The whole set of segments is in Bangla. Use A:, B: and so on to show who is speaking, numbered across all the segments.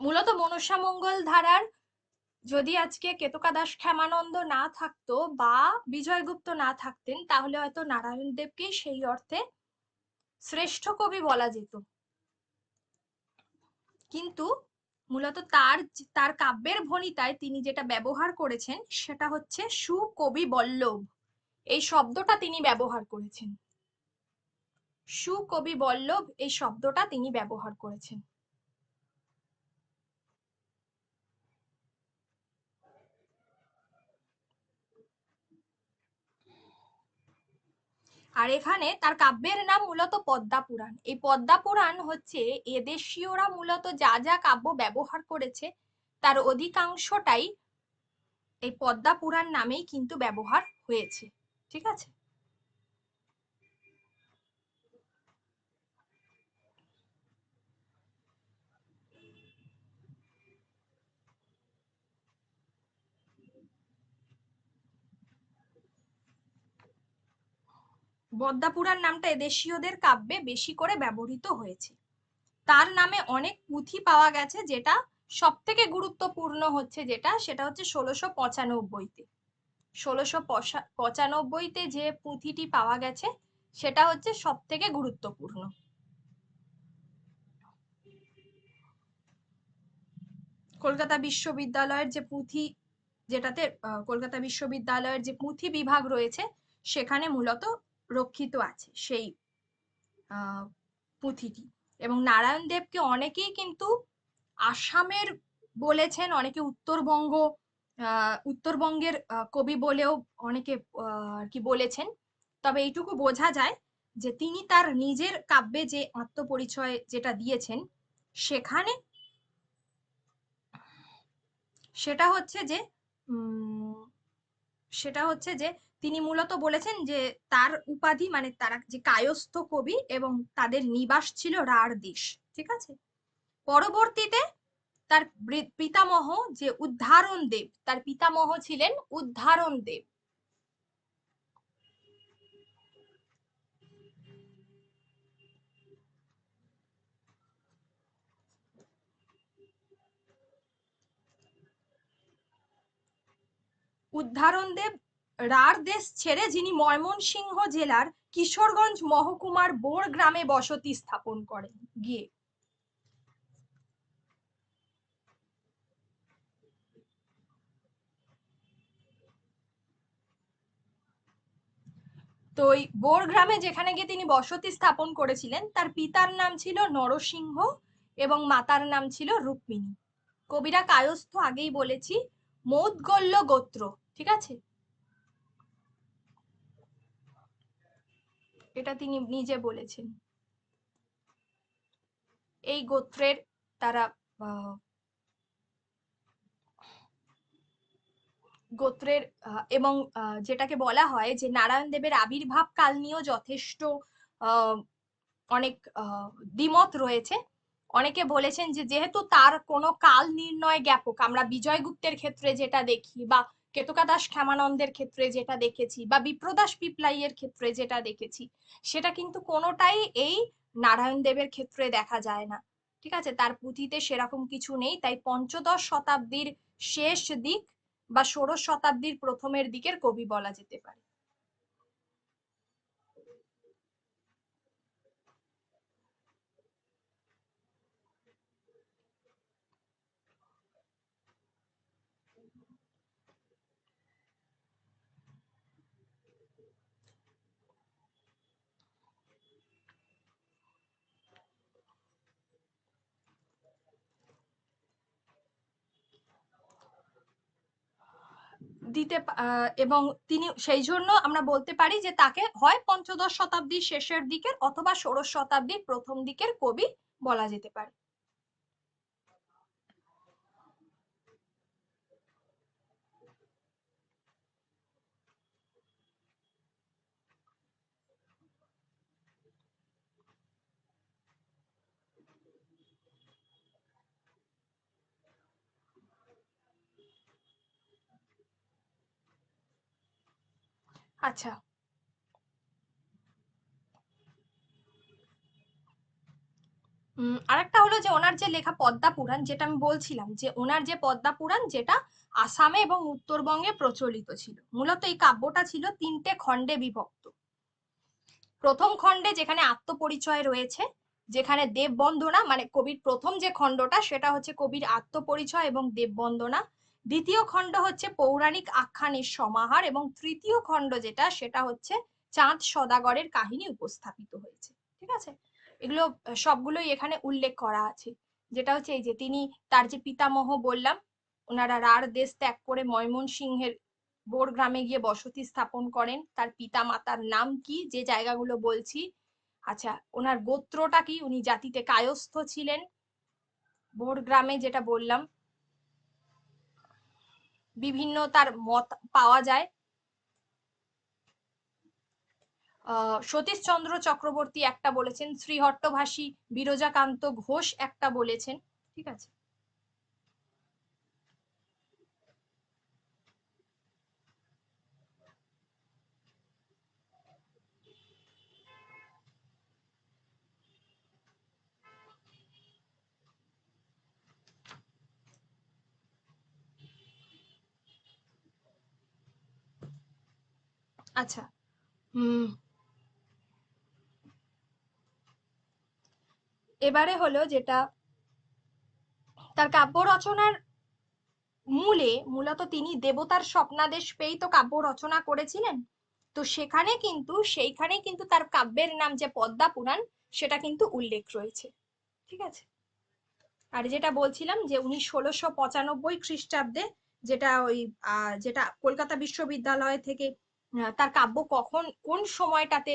A: মূলত মনসা মঙ্গল ধারার যদি আজকে কেতকা দাস ক্ষেমানন্দ না থাকতো বা বিজয়গুপ্ত না থাকতেন, তাহলে হয়তো নারায়ণ দেবকেই সেই অর্থে শ্রেষ্ঠ কবি বলা যেত। কিন্তু মূলত তার তার কাব্যের ভণিতায় তিনি যেটা ব্যবহার করেছেন সেটা হচ্ছে সুকবি বল্লভ। এই শব্দটা তিনি ব্যবহার করেছেন। সুকবি বল্লভ এই শব্দটা তিনি ব্যবহার করেছেন। আর এখানে তার কাব্যের নাম মূলত পদ্মা পুরাণ। এই পদ্মা পুরাণ হচ্ছে এদেশীয়রা মূলত যা যা কাব্য ব্যবহার করেছে তার অধিকাংশটাই এই পদ্মা পুরাণ নামেই কিন্তু ব্যবহার হয়েছে। ঠিক আছে। পদ্মা পুরাণ নামটা এদেশীয়দের কাব্যে বেশি করে ব্যবহৃত হয়েছে। তার নামে অনেক পুঁথি পাওয়া গেছে, যেটা সব থেকে গুরুত্বপূর্ণ হচ্ছে সেটা হচ্ছে 1695-তে। 1695-তে যে পুঁথিটি পাওয়া গেছে সেটা হচ্ছে সব থেকে গুরুত্বপূর্ণ। কলকাতা বিশ্ববিদ্যালয়ের যে পুঁথি, যেটাতে কলকাতা বিশ্ববিদ্যালয়ের যে পুঁথি বিভাগ রয়েছে সেখানে মূলত রক্ষিত আছে সেই পুঁথিটি। এবং নারায়ণ দেবকে অনেকেই কিন্তু আসামের বলেছেন, অনেকে উত্তরবঙ্গের কবি বলেও অনেকে আর কি বলেছেন। তবে এইটুকু বোঝা যায় যে তিনি তার নিজের কাব্যে যে আত্মপরিচয় যেটা দিয়েছেন সেখানে সেটা হচ্ছে যে সেটা হচ্ছে যে তিনি মূলত বলেছেন যে তার উপাধি মানে তারা যে কায়স্থ কবি এবং তাদের নিবাস ছিল রাঢ় দেশ। ঠিক আছে। পরবর্তীতে তার পিতামহ যে উদ্ধারণ দেব, তার পিতামহ ছিলেন উদ্ধারণ দেব। উদ্ধারণ দেব রাঢ় দেশ ছেড়ে যিনি ময়মনসিংহ জেলার কিশোরগঞ্জ মহকুমার বোর গ্রামে বসতি স্থাপন করেন গিয়ে। তো ওই বোর গ্রামে যেখানে গিয়ে তিনি বসতি স্থাপন করেছিলেন তার পিতার নাম ছিল নরসিংহ এবং মাতার নাম ছিল রুক্মিণী। কবিরা কায়স্থ আগেই বলেছি, মৌদগল্য গোত্র। ঠিক আছে। এটা তিনি নিজে বলেছেন। এই গোত্রের তারা গোত্রের এবং যেটাকে বলা হয় যে নারায়ণ দেবের আবির্ভাব কাল নিয়েও যথেষ্ট অনেক দ্বিমত রয়েছে। অনেকে বলেছেন যে যেহেতু তার কোনো কাল নির্ণয় জ্ঞাপক আমরা বিজয়গুপ্তের ক্ষেত্রে যেটা দেখি, বা কেতকা দাস ক্ষেমানন্দের ক্ষেত্রে যেটা দেখেছি, বা বিপ্রদাস পিপলাইয়ের ক্ষেত্রে যেটা দেখেছি, সেটা কিন্তু কোনোটাই এই নারায়ণ দেবের ক্ষেত্রে দেখা যায় না। ঠিক আছে। তার পুঁথিতে সেরকম কিছু নেই, তাই পঞ্চদশ শতাব্দীর শেষ দিক বা ষোড়শ শতাব্দীর প্রথমের দিকের কবি বলা যেতে পারে। এবং তিনি সেই জন্য আমরা বলতে পারি যে তাকে হয় পঞ্চদশ শতাব্দীর শেষের দিকের অথবা ষোড়শ শতাব্দীর প্রথম দিকের কবি বলা যেতে পারে। আচ্ছা। আরেকটা হলো যে ওনার যে লেখা পদ্মা পুরাণ, যেটা আমি বলছিলাম যে ওনার যে পদ্মা পুরাণ, যেটা আসামে এবং উত্তরবঙ্গে প্রচলিত ছিল। মূলত এই কাব্যটা ছিল 3টে খণ্ডে বিভক্ত। প্রথম খণ্ডে যেখানে আত্মপরিচয় রয়েছে, যেখানে দেববন্দনা মানে কবির প্রথম যে খণ্ডটা সেটা হচ্ছে কবির আত্মপরিচয় এবং দেববন্দনা। দ্বিতীয় খণ্ড হচ্ছে পৌরাণিক আখ্যানের সমাহার, এবং তৃতীয় খণ্ড যেটা সেটা হচ্ছে চাঁদ সদাগরের কাহিনী উপস্থাপিত হয়েছে। ঠিক আছে, এগুলো সবগুলোই এখানে উল্লেখ করা আছে। যেটা হচ্ছে এই যে তিনি তার যে পিতামহ বললাম, ওনারা রাঢ় দেশ ত্যাগ করে ময়মনসিংহের বোর গ্রামে গিয়ে বসতি স্থাপন করেন। তার পিতা মাতার নাম কি, যে জায়গাগুলো বলছি। আচ্ছা, ওনার গোত্রটা কি, উনি জাতিতে কায়স্থ ছিলেন। বোর গ্রামে যেটা বললাম, বিভিন্ন তার মত পাওয়া যায়। সতীশচন্দ্র চক্রবর্তী একটা বলেছেন, শ্রীহট্টভাষী বিরজাকান্ত ঘোষ একটা বলেছেন। ঠিক আছে, আচ্ছা। এবারে হলো যেটা তার কাব্য রচনার মূলত তিনি দেবতার স্বপ্নাদেশ পেয়েই তো কাব্য রচনা করেছিলেন। তো সেইখানে কিন্তু তার কাব্যের নাম যে পদ্মা পুরাণ, সেটা কিন্তু উল্লেখ রয়েছে। ঠিক আছে, আর যেটা বলছিলাম যে উনি 1695 খ্রিস্টাব্দে, যেটা ওই যেটা কলকাতা বিশ্ববিদ্যালয় থেকে তার কাব্য কখন কোন সময়টাতে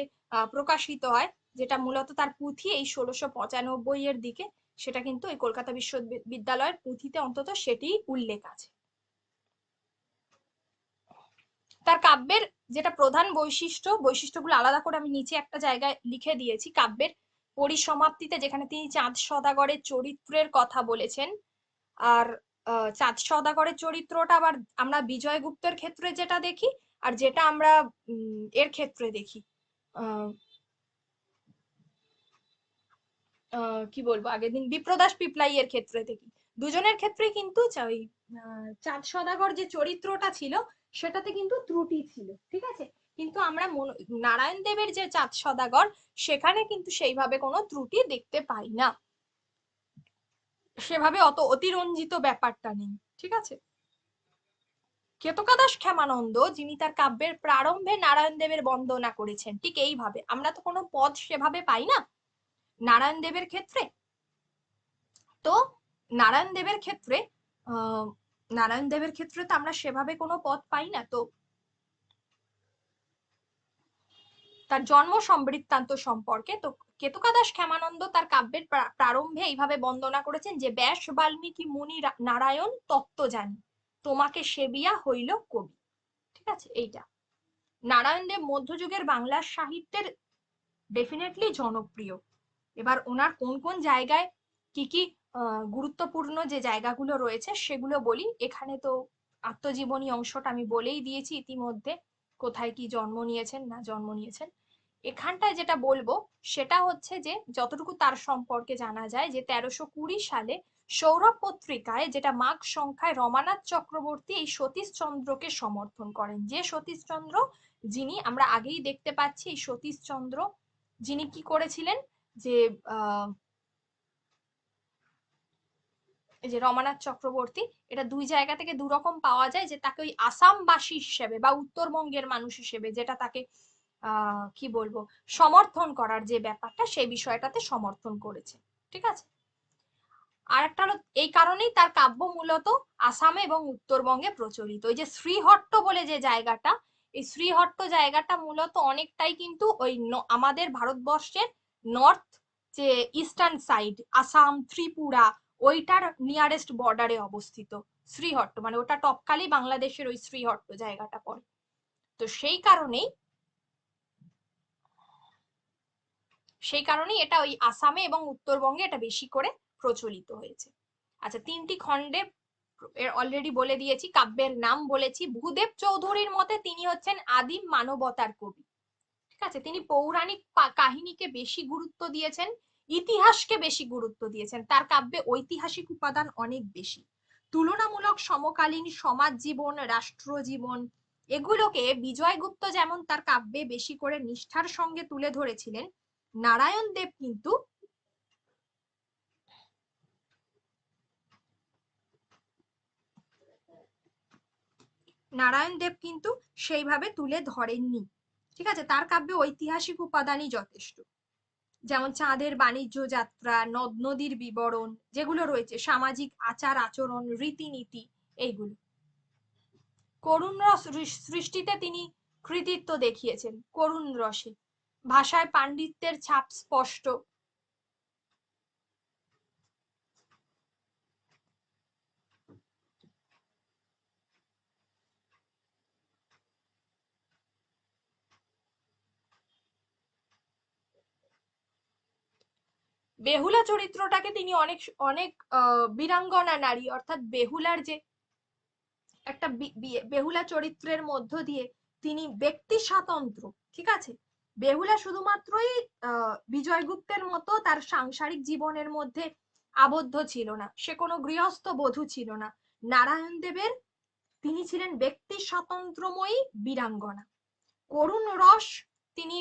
A: প্রকাশিত হয়, যেটা মূলত তার পুঁথি এই 1695 এর দিকে, সেটা কিন্তু এই কলকাতা বিশ্ববিদ্যালয়ের পুঁথিতে অন্তত সেটি উল্লেখ আছে। তার কাব্যের যেটা প্রধান বৈশিষ্ট্যগুলো আলাদা করে আমি নিচে একটা জায়গায় লিখে দিয়েছি। কাব্যের পরিসমাপ্তিতে যেখানে তিনি চাঁদ সদাগরের চরিত্রের কথা বলেছেন, আর চাঁদ সদাগরের চরিত্রটা আবার আমরা বিজয়গুপ্তের ক্ষেত্রে যেটা দেখি, আর যেটা আমরা এর ক্ষেত্রে দেখি, আহ কি বলবো, আগের দিন বিপ্রদাস পিপলাই এর ক্ষেত্রে দেখি, দুজনের ক্ষেত্রে কিন্তু ওই চাঁদ সদাগর যে চরিত্রটা ছিল সেটাতে কিন্তু ত্রুটি ছিল। ঠিক আছে, কিন্তু আমরা নারায়ণ দেবের যে চাঁদ সদাগর, সেখানে কিন্তু সেইভাবে কোনো ত্রুটি দেখতে পাই না, সেভাবে অত অতিরঞ্জিত ব্যাপারটা নেই। ঠিক আছে, কেতকাদাস ক্ষেমানন্দ যিনি তার কাব্যের প্রারম্ভে নারায়ণ দেবের বন্দনা করেছেন, ঠিক এইভাবে আমরা তো কোনো পদ সেভাবে পাই না নারায়ণ দেবের ক্ষেত্রে। তো নারায়ণ দেবের ক্ষেত্রে আহ নারায়ণ দেবের ক্ষেত্রে তো আমরা সেভাবে কোনো পদ পাই না। তো তার জন্ম সম্বৃত্তান্ত সম্পর্কে তো কেতুকাদাস ক্ষেমানন্দ তার কাব্যের প্রারম্ভে এইভাবে বন্দনা করেছেন যে ব্যাস বাল্মীকি মুনি নারায়ণ তত্ত্ব জানি, তোমাকে সেবিয়া হইল কবি। ঠিক আছে, এইটা নারায়ণ দেব মধ্যযুগের বাংলা সাহিত্যের ডেফিনেটলি জনপ্রিয়। এবার ওনার কোন কোন জায়গায় কি কি গুরুত্বপূর্ণ যে জায়গাগুলো রয়েছে সেগুলো বলি। এখানে তো আত্মজীবনী অংশটা আমি বলেই দিয়েছি ইতিমধ্যে, কোথায় কি জন্ম নিয়েছেন না জন্ম নিয়েছেন। এখানটায় যেটা বলবো সেটা হচ্ছে যে যতটুকু তার সম্পর্কে জানা যায়, যে 1320 সালে সৌরভ পত্রিকায় যেটা মাঘ সংখ্যায় রমানাথ চক্রবর্তী এই সতীশচন্দ্রকে সমর্থন করেন। যে সতীশচন্দ্র, যিনি আমরা আগেই দেখতে পাচ্ছি, এই সতীশচন্দ্র যিনি কি করেছিলেন, যে এই যে রমানাথ চক্রবর্তী, এটা দুই জায়গা থেকে দু রকম পাওয়া যায়, যে তাকে ওই আসামবাসী হিসেবে বা উত্তরবঙ্গের মানুষ হিসেবে যেটা তাকে কি বলবো সমর্থন করার যে ব্যাপারটা, সেই বিষয়টাতে সমর্থন করেছে। ঠিক আছে, আর একটা হলো এই কারণেই তার কাব্য মূলত আসামে এবং উত্তরবঙ্গে প্রচলিত। ওই যে শ্রীহট্ট বলে যে জায়গাটা, এই শ্রীহট্ট জায়গাটা মূলত অনেকটাই কিন্তু ওই আমাদের ভারতবর্ষের নর্থ যে ইস্টার্ন সাইড, আসাম ত্রিপুরা, ওইটার নিয়ারেস্ট বর্ডারে অবস্থিত শ্রীহট্ট, মানে ওটা টপকালি বাংলাদেশের ওই শ্রীহট্ট জায়গাটা পড়ে। তো সেই কারণেই এটা ওই আসামে এবং উত্তরবঙ্গে এটা বেশি করে প্রচলিত হয়েছে। আচ্ছা, 3টি খণ্ডে অলরেডি বলে দিয়েছি, কাব্যের নাম বলেছি। ভূদেব চৌধুরীর মতে তিনি হচ্ছেন আদিম মানবতার কবি। ঠিক আছে, তিনি পৌরাণিক কাহিনীকে বেশি গুরুত্ব দিয়েছেন ইতিহাসকে বেশি গুরুত্ব দিয়েছেন, তার কাব্যে ঐতিহাসিক উপাদান অনেক বেশি। তুলনামূলক সমকালীন সমাজ জীবন, রাষ্ট্র জীবন, এগুলোকে বিজয়গুপ্ত যেমন তার কাব্যে বেশি করে নিষ্ঠার সঙ্গে তুলে ধরেছিলেন, নারায়ণ দেব কিন্তু সেইভাবে তুলে ধরেননি। ঠিক আছে, তার কাব্যে ঐতিহাসিক উপাদানই যথেষ্ট, যেমন চাঁদের বাণিজ্য যাত্রা, নদ নদীর বিবরণ যেগুলো রয়েছে, সামাজিক আচার আচরণ, রীতিনীতি, এইগুলো। করুণ রস সৃষ্টিতে তিনি কৃতিত্ব দেখিয়েছেন, করুণ রসে ভাষায় পাণ্ডিত্যের ছাপ স্পষ্ট। বেহুলা চরিত্রটাকে তিনি অনেক অনেক বীরাঙ্গনা নারী, অর্থাৎ বেহুলার যে একটা বেহুলা চরিত্রের মধ্য দিয়ে তিনি ব্যক্তি স্বাতন্ত্র, ঠিক আছে, বেহুলা শুধুমাত্রই বিজয়গুপ্তের মতো তার সাংসারিক জীবনের মধ্যে আবদ্ধ ছিল না, সে কোনো গৃহস্থ বধূ ছিল না। নারায়ণ দেবের তিনি ছিলেন ব্যক্তি স্বাতন্ত্র্যময়ী বীরাঙ্গনা। করুণ রস তিনি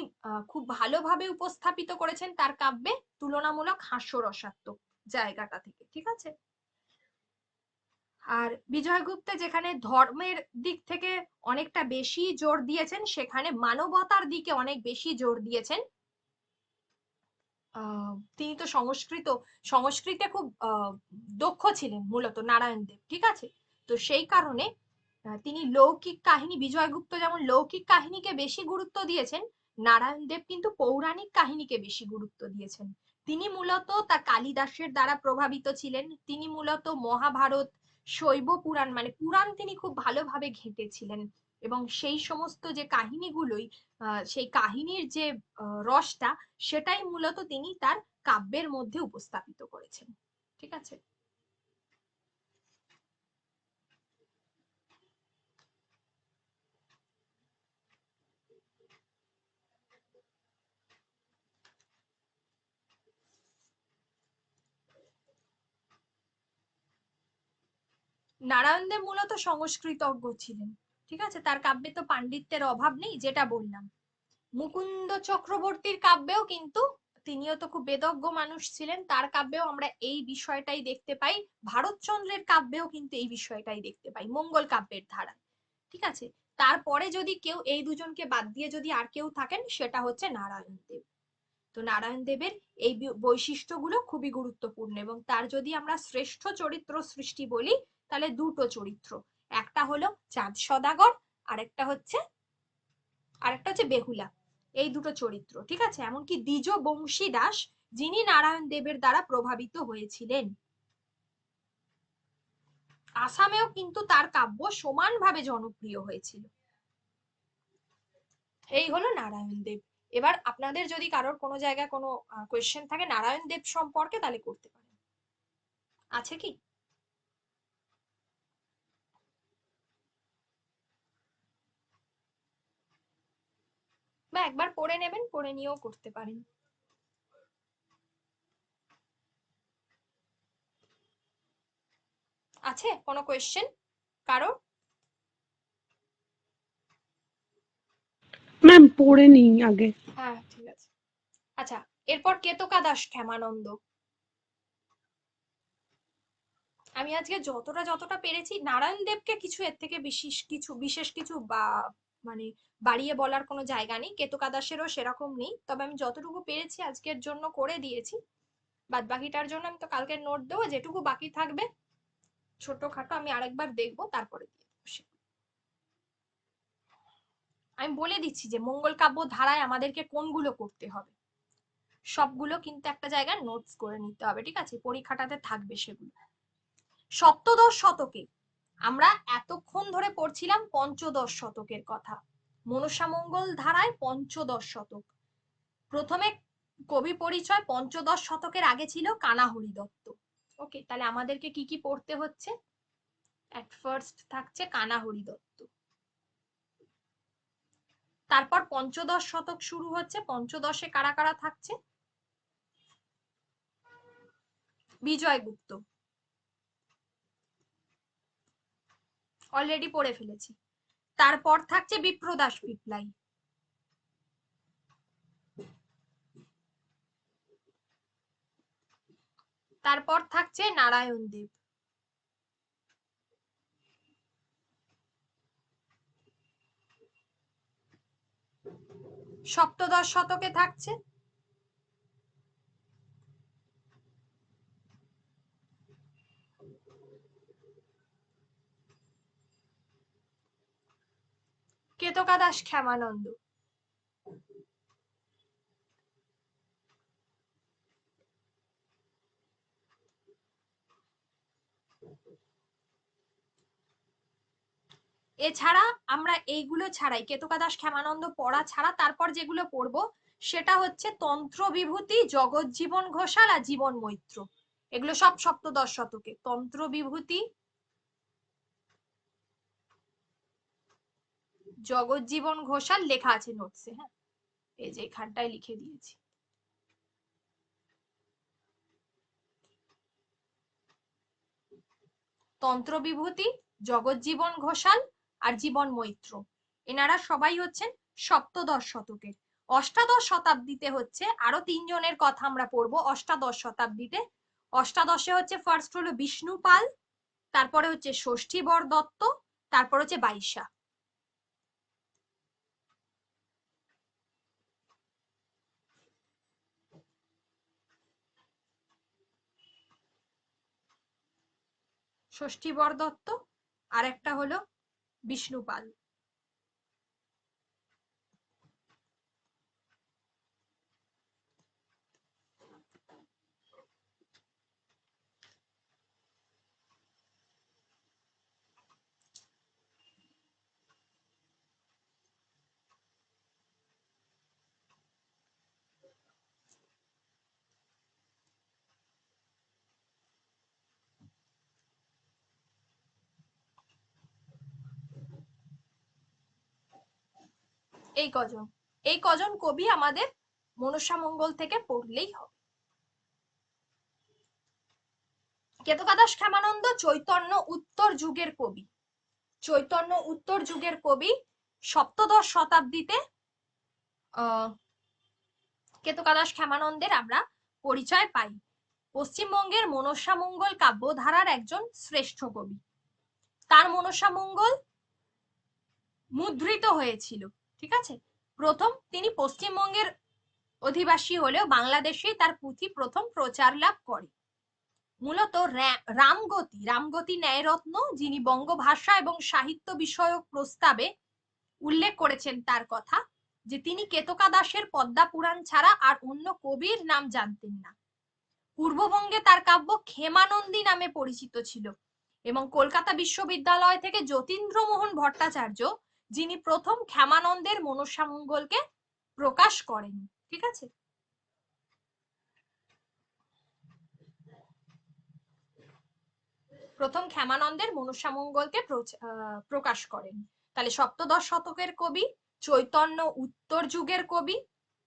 A: খুব ভালোভাবে উপস্থাপিত করেছেন তার কাব্যে, তুলনামূলক হাস্যরসাত্মক জায়গাটা থেকে, ঠিক আছে। আর বিজয়গুপ্ত যেখানে ধর্মের দিক থেকে অনেকটা বেশি জোর দিয়েছেন, সেখানে মানবতার দিকে অনেক বেশি জোর দিয়েছেন। তিনি তো সংস্কৃতে খুব দক্ষ ছিলেন মূলত নারায়ণ দেব, ঠিক আছে। তো সেই কারণে তিনি লৌকিক কাহিনী, বিজয়গুপ্ত যেমন লৌকিক কাহিনীকে বেশি গুরুত্ব দিয়েছেন, নারায়ণ দেব কিন্তু পৌরাণিক কাহিনীকে বেশি গুরুত্ব দিয়েছেন। তিনি মূলত তার কালিদাসের দ্বারা প্রভাবিত ছিলেন, তিনি মূলত মহাভারত, শৈব পুরাণ মানে পুরাণ তিনি খুব ভালোভাবে ঘেঁটেছিলেন, এবং সেই সমস্ত যে কাহিনীগুলোই সেই কাহিনীর যে রসটা, সেটাই মূলত তিনি তার কাব্যের মধ্যে উপস্থাপিত করেছেন, ঠিক আছে। নারায়ণ দেব মূলত সংস্কৃতজ্ঞ ছিলেন, ঠিক আছে, তার কাব্যে তো পাণ্ডিত্যের অভাব নেই, যেটা বললাম। মুকুন্দ চক্রবর্তীর কাব্যেও কিন্তু তিনিও তো খুব বেদজ্ঞ মানুষ ছিলেন, তার কাব্যেও আমরা এই বিষয়টাই দেখতে পাই। ভারতচন্দ্রের কাব্যেও কিন্তু এই বিষয়টাই দেখতে পাই, মঙ্গল কাব্যের ধারা, ঠিক আছে। তারপরে যদি কেউ, এই দুজনকে বাদ দিয়ে যদি আর কেউ থাকেন, সেটা হচ্ছে নারায়ণ দেব। তো নারায়ণ দেবের এই বৈশিষ্ট্যগুলো খুবই গুরুত্বপূর্ণ, এবং তার যদি আমরা শ্রেষ্ঠ চরিত্র সৃষ্টি বলি, তাহলে দুটো চরিত্র, একটা হলো চাঁদ সদাগর, আরেকটা হচ্ছে বেহুলা, এই দুটো চরিত্র, ঠিক আছে। এমনকি দ্বিজ বংশী দাস, যিনি নারায়ণ দেবের দ্বারা প্রভাবিত হয়েছিলেন। আসামেও কিন্তু তার কাব্য সমানভাবে জনপ্রিয় হয়েছিল। এই হলো নারায়ণ দেব। এবার আপনাদের যদি কারোর কোনো জায়গায় কোনো কোয়েশ্চেন থাকে নারায়ণ দেব সম্পর্কে, তাহলে করতে পারেন। আছে কি? বা একবার পড়ে নেবেন, পড়ে নিয়েও করতে পারেন। আছে কোনো কোয়েশ্চেন কারো?
B: ম্যাম পড়ে নিই আগে।
A: হ্যাঁ ঠিক আছে। আচ্ছা, এরপর কেতকা দাস ক্ষেমানন্দ। আমি আজকে যতটা পেরেছি, নারায়ণ দেবকে কিছু এর থেকে বিশেষ কিছু বা মানে বাড়িয়ে বলার কোনো জায়গা নেই, কেতকা দাসেরও সেরকম নেই, তবে আমি যতটুকু পেরেছি আজকের জন্য করে দিয়েছি। বাদ বাকিটার জন্য আমি তো কালকে নোট দেবো, যেটুকু বাকি থাকবে ছোটখাটো আমি আরেকবার দেখবো, তারপরে দিয়ে দেবো। আমি বলে দিচ্ছি যে মঙ্গল কাব্য ধারায় আমাদেরকে কোনগুলো করতে হবে, সবগুলো কিন্তু একটা জায়গায় নোটস করে নিতে হবে, ঠিক আছে, পরীক্ষাটাতে থাকবে সেগুলো। সপ্তদশ শতকে আমরা এতক্ষণ ধরে পড়ছিলাম পঞ্চদশ শতকের কথা, মনসামঙ্গল ধারায় পঞ্চদশ শতক। প্রথমে কবি পরিচয়, পঞ্চদশ শতকের আগে ছিল কানাহরি দত্ত। ওকে, তাহলে আমাদেরকে কি কি পড়তে হচ্ছে? এট ফার্স্ট থাকছে কানাহরি দত্ত, তারপর পঞ্চদশ শতক শুরু হচ্ছে, পঞ্চদশে কারা কারা থাকছে? বিজয়গুপ্ত, অলরেডি পড়ে ফেলেছি। তারপর থাকছে বিপ্রদাস পিপ্লাই, তারপর থাকছে নারায়ণ দেব, সপ্তদশ শতকে থাকছে কেতকা দাস ক্ষেমানন্দ, এছাড়া আমরা এইগুলো ছাড়াই, কেতকা দাস ক্ষেমানন্দ পড়া ছাড়া তারপর যেগুলো পড়বো সেটা হচ্ছে তন্ত্র বিভূতি, জগজ্জীবন ঘোষাল আর জীবন মৈত্র। এগুলো সব সপ্তদশ শতকে। তন্ত্র বিভূতি, জগজ্জীবন ঘোষাল লেখা আছে নোটসে, হ্যাঁ এই যে এখানটায় লিখে দিয়েছি। তন্ত্র বিভূতি, জগজ্জীবন ঘোষাল আর জীবন মৈত্র, এনারা সবাই হচ্ছেন সপ্তদশ শতকের। অষ্টাদশ শতাব্দীতে হচ্ছে আরো তিনজনের কথা আমরা পড়বো। অষ্টাদশ শতাব্দীতে, অষ্টাদশে হচ্ছে ফার্স্ট হলো বিষ্ণু পাল, তারপরে হচ্ছে ষষ্ঠীবর দত্ত, তারপর হচ্ছে বাইশা। ষষ্ঠীবর দত্ত আর একটা হলো বিষ্ণু পাল। এই কজন, এই কজন কবি আমাদের মনসামঙ্গল থেকে পড়লেই হবে। কেতকা দাস ক্ষেমানন্দ চৈতন্য উত্তর যুগের কবি, চৈতন্য উত্তর যুগের কবি। সপ্তদশ শতাব্দীতে কেতকা দাস ক্ষেমানন্দের আমরা পরিচয় পাই। পশ্চিমবঙ্গের মনসামঙ্গল কাব্যধারার একজন শ্রেষ্ঠ কবি। তার মনসামঙ্গল মুদ্রিত হয়েছিল, ঠিক আছে। প্রথম তিনি পশ্চিমবঙ্গের অধিবাসী হলেও বাংলাদেশে তার পুঁথি প্রথম প্রচার লাভ করে। মূলত রামগতি, রামগতি ন্যায়রত্ন, যিনি বঙ্গভাষা এবং সাহিত্য বিষয়ক প্রস্তাবে উল্লেখ করেছেন তার কথা, যে তিনি কেতকা দাসের পদ্মা পুরাণ ছাড়া আর অন্য কবির নাম জানতেন না। পূর্ববঙ্গে তার কাব্য ক্ষেমানন্দী নামে পরিচিত ছিল এবং কলকাতা বিশ্ববিদ্যালয় থেকে যতীন্দ্রমোহন ভট্টাচার্য, যিনি প্রথম ক্ষেমানন্দের মনসামঙ্গলকে প্রকাশ করেন, ঠিক আছে। প্রথম ক্ষেমানন্দের মনসামঙ্গলকে প্রকাশ করেন। তাহলে সপ্তদশ শতকের কবি, চৈতন্য উত্তর যুগের কবি,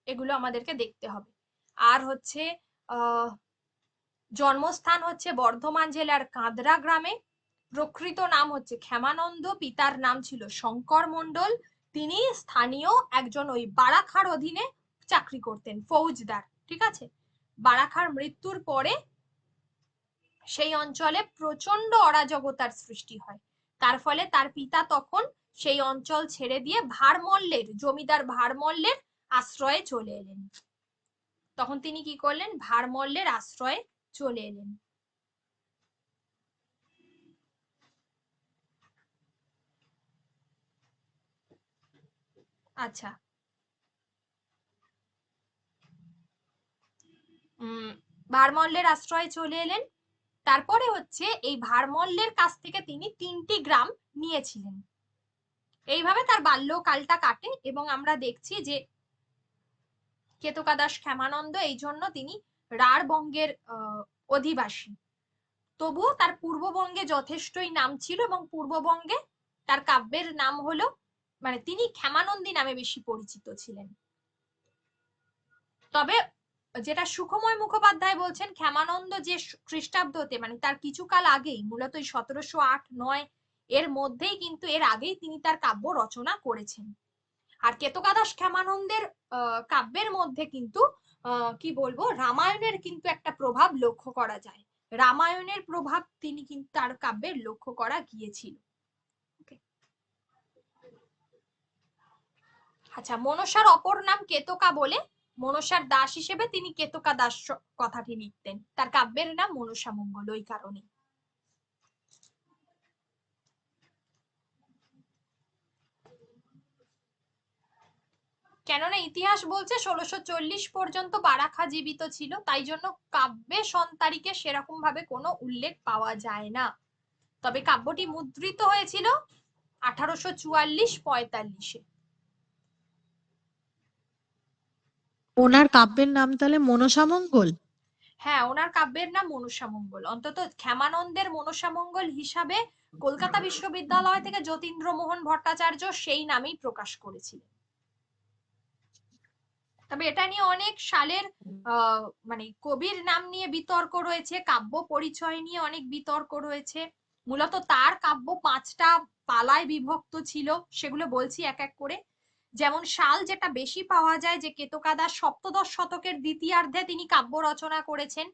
A: এগুলো আমাদেরকে দেখতে হবে। আর হচ্ছে জন্মস্থান হচ্ছে বর্ধমান জেলার কাঁদরা গ্রামে। প্রকৃত নাম হচ্ছে ক্ষেমানন্দ, পিতার নাম ছিল শঙ্কর মণ্ডল। তিনি স্থানীয় একজন ওই বারাখার অধীনে চাকরি করতেন, ফৌজদার, ঠিক আছে। বারাখার মৃত্যুর পরে সেই অঞ্চলে প্রচন্ড অরাজকতার সৃষ্টি হয়। তার ফলে তার পিতা তখন সেই অঞ্চল ছেড়ে দিয়ে ভারমল্লের জমিদার ভারমল্লের আশ্রয়ে চলে এলেন। তখন তিনি কি করলেন, ভারমল্লের আশ্রয়ে চলে এলেন। আচ্ছা, ভারমল্লের আশ্রয়ে চলে এলেন। তারপরে হচ্ছে এই ভারমল্লের কাছ থেকে তিনি 3টি গ্রাম নিয়েছিলেন। এইভাবে তার বাল্যকালটা কাটে এবং আমরা দেখছি যে কেতকা দাস ক্ষেমানন্দ এই জন্য তিনি রাঢ়বঙ্গের অধিবাসী। তবুও তার পূর্ববঙ্গে যথেষ্টই নাম ছিল এবং পূর্ববঙ্গে তার কাব্যের নাম হলো, মানে তিনি ক্ষেমানন্দী নামে বেশি পরিচিত ছিলেন। তবে যেটা সুখময় মুখোপাধ্যায় বলছেন ক্ষেমানন্দ যে খ্রিস্টাব্দতে মানে তার কিছুকাল আগেই মূলত 1708-9 এর মধ্যেই কিন্তু এর আগেই তিনি তার কাব্য রচনা করেছেন। আর কেতকাদাস ক্ষেমানন্দের কাব্যের মধ্যে কিন্তু কি বলবো রামায়ণের কিন্তু একটা প্রভাব লক্ষ্য করা যায়। রামায়ণের প্রভাব তিনি কিন্তু তার কাব্যের লক্ষ্য করা গিয়েছিল। আচ্ছা, মনসার অপর নাম কেতকা বলে মনসার দাস হিসেবে তিনি কেতকা দাস কথাটি লিখতেন। তার কাব্যের নাম মনসা মঙ্গল ওই কারণে। কেননা ইতিহাস বলছে 1640 পর্যন্ত বারাখা জীবিত ছিল, তাই জন্য কাব্যে সন্তারিকে সেরকম ভাবে কোনো উল্লেখ পাওয়া যায় না। তবে কাব্যটি মুদ্রিত হয়েছিল 1844-45-এ।
B: ওনার কাব্যের নাম তাহলে মনসামঙ্গল?
A: হ্যাঁ, ওনার কাব্যের নাম মনসা মঙ্গল। অন্তত ক্ষেমানন্দের মনসা মঙ্গল হিসাবে কলকাতা বিশ্ববিদ্যালয় থেকে যতীন্দ্রমোহন ভট্টাচার্য সেই নামেই প্রকাশ করেছিলেন। তবে এটা নিয়ে অনেক সালের মানে কবির নাম নিয়ে বিতর্ক রয়েছে, কাব্য পরিচয় নিয়ে অনেক বিতর্ক রয়েছে। মূলত তার কাব্য 5টা পালায় বিভক্ত ছিল, সেগুলো বলছি এক এক করে। যেমন সাল যেটা বেশি পাওয়া যায় যে কেতকাদাস সপ্তদশ শতকের দ্বিতীয়ার্ধে তিনি কাব্য রচনা করেছেন,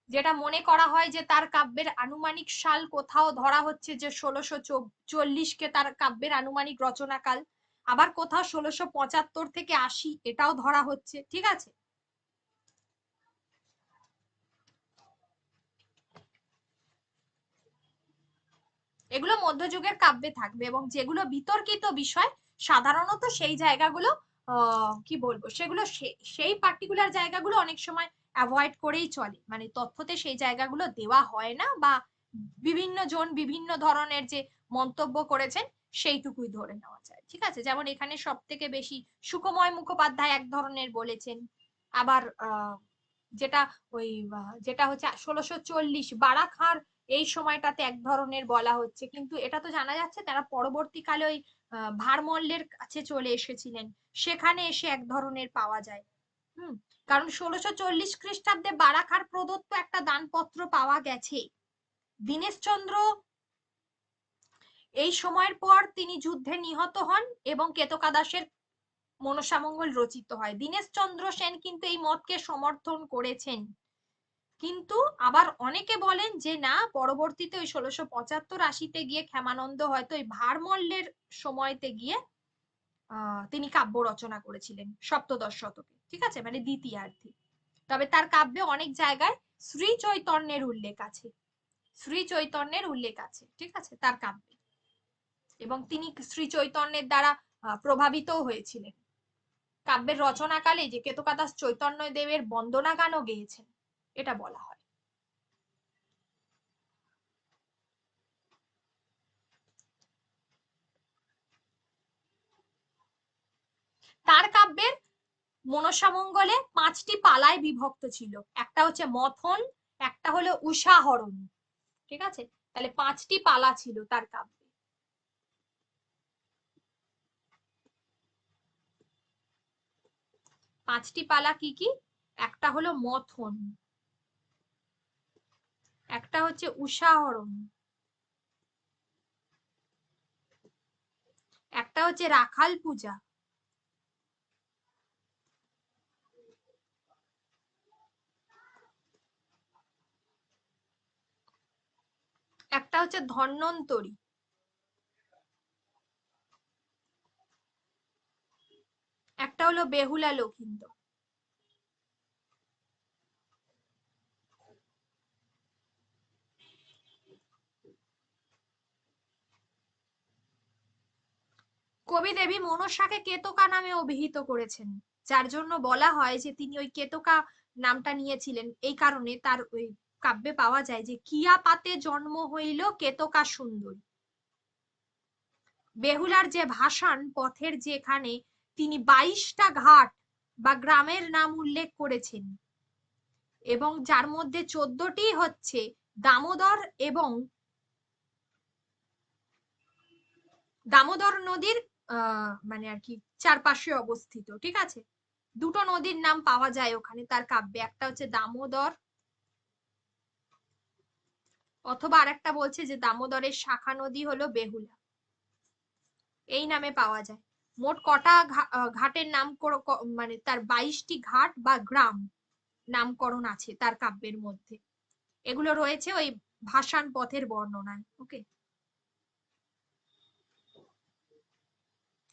A: যেটা মনে করা হয় যে তার কাব্যের আনুমানিক সাল কোথাও ধরা হচ্ছে যে 1640-কে তার কাব্যের আনুমানিক রচনাকাল, আবার কোথাও 1675 থেকে 80 এটাও ধরা হচ্ছে। ঠিক আছে, এগুলো মধ্যযুগের কাব্যে থাকবে এবং যেগুলো বিতর্কিত বিষয় সাধারণত সেই জায়গাগুলো কি বলবো সেগুলো সেই পার্টিকুলার জায়গাগুলো অনেক সময় অ্যাভয়েড করেই চলে, মানে তথ্যতে সেই জায়গাগুলো দেওয়া হয় না, বা বিভিন্ন জন বিভিন্ন ধরনের যে মন্তব্য করেছেন সেইটুকুই ধরে নেওয়া যায়। ঠিক আছে, যেমন এখানে সব থেকে বেশি সুখময় মুখোপাধ্যায় এক ধরনের বলেছেন, আবার যেটা ওই যেটা হচ্ছে 1640 বারাখার এই সময়টাতে এক ধরনের বলা হচ্ছে, কিন্তু এটা তো জানা যাচ্ছে তারা পরবর্তীকালে ওই ভারমল্লের কাছে চলে এসেছিলেন, সেখানে এসে এক ধরনের পাওয়া যায়। হুম, কারণ 1640 খ্রিস্টাব্দে বারাখার প্রদত্ত একটা দানপত্র পাওয়া গেছে। দীনেশচন্দ্র এই সময়ের পর তিনি যুদ্ধে নিহত হন এবং কেতকাদাসের মনসামঙ্গল রচিত হয়। দীনেশচন্দ্র সেন কিন্তু এই মতকে সমর্থন করেছেন, কিন্তু আবার অনেকে বলেন যে না, পরবর্তীতে ওই 1675-80-তে গিয়ে ক্ষেমানন্দ হয়তো ওই ভারমল্লের সময়তে গিয়ে তিনি কাব্য রচনা করেছিলেন সপ্তদশ শতকে। ঠিক আছে, মানে দ্বিতীয়ার্ধে। তবে তার কাব্যে অনেক জায়গায় শ্রী চৈতন্যের উল্লেখ আছে, শ্রী চৈতন্যের উল্লেখ আছে। ঠিক আছে, তার কাব্যে, এবং তিনি শ্রী চৈতন্যের দ্বারা প্রভাবিতও হয়েছিলেন। কাব্যের রচনাকালে যে কেতকাদাস চৈতন্য দেবের বন্দনা গানও গেয়েছেন এটা বলা হয়। তার কাব্যের মনসামঙ্গলে 5টি পালায় বিভক্ত ছিল, একটা হচ্ছে মথন, একটা হলো উষাহরণ। ঠিক আছে, তাহলে 5টি পালা ছিল তার কাব্যে। 5টি পালা কি কি? একটা হলো মথন, একটা হচ্ছে উষাহরণ, একটা হচ্ছে রাখাল পূজা, একটা হচ্ছে ধন্বন্তরী, একটা হলো বেহুলা লক্ষিন্দর। কবি দেবী মনসাকে কেতকা নামে অভিহিত করেছেন, যার জন্য বলা হয় যে তিনি ওই কেতকা নামটা নিয়েছিলেন। এই কারণে তার ওই কাব্যে পাওয়া যায় যে কিয়া পাতে জন্ম হইল কেতকা সুন্দরী। বেহুলার যে ভাসান পথের যেখানে তিনি 22টা ঘাট বা গ্রামের নাম উল্লেখ করেছেন, এবং যার মধ্যে 14টি হচ্ছে দামোদর এবং দামোদর নদীর মানে আর কি চারপাশে অবস্থিত। ঠিক আছে, দুটো নদীর নাম পাওয়া যায় ওখানে তার কাব্যে, একটা হচ্ছে দামোদর, অথবা আরেকটা বলছে যে দামোদরের শাখা নদী হলো বেহুলা, এই নামে পাওয়া যায়। মোট কটা ঘাটের নাম মানে তার 22টি ঘাট বা গ্রাম নামকরণ আছে তার কাব্যের মধ্যে। এগুলো রয়েছে ওই ভাসান পথের বর্ণনায়। ওকে,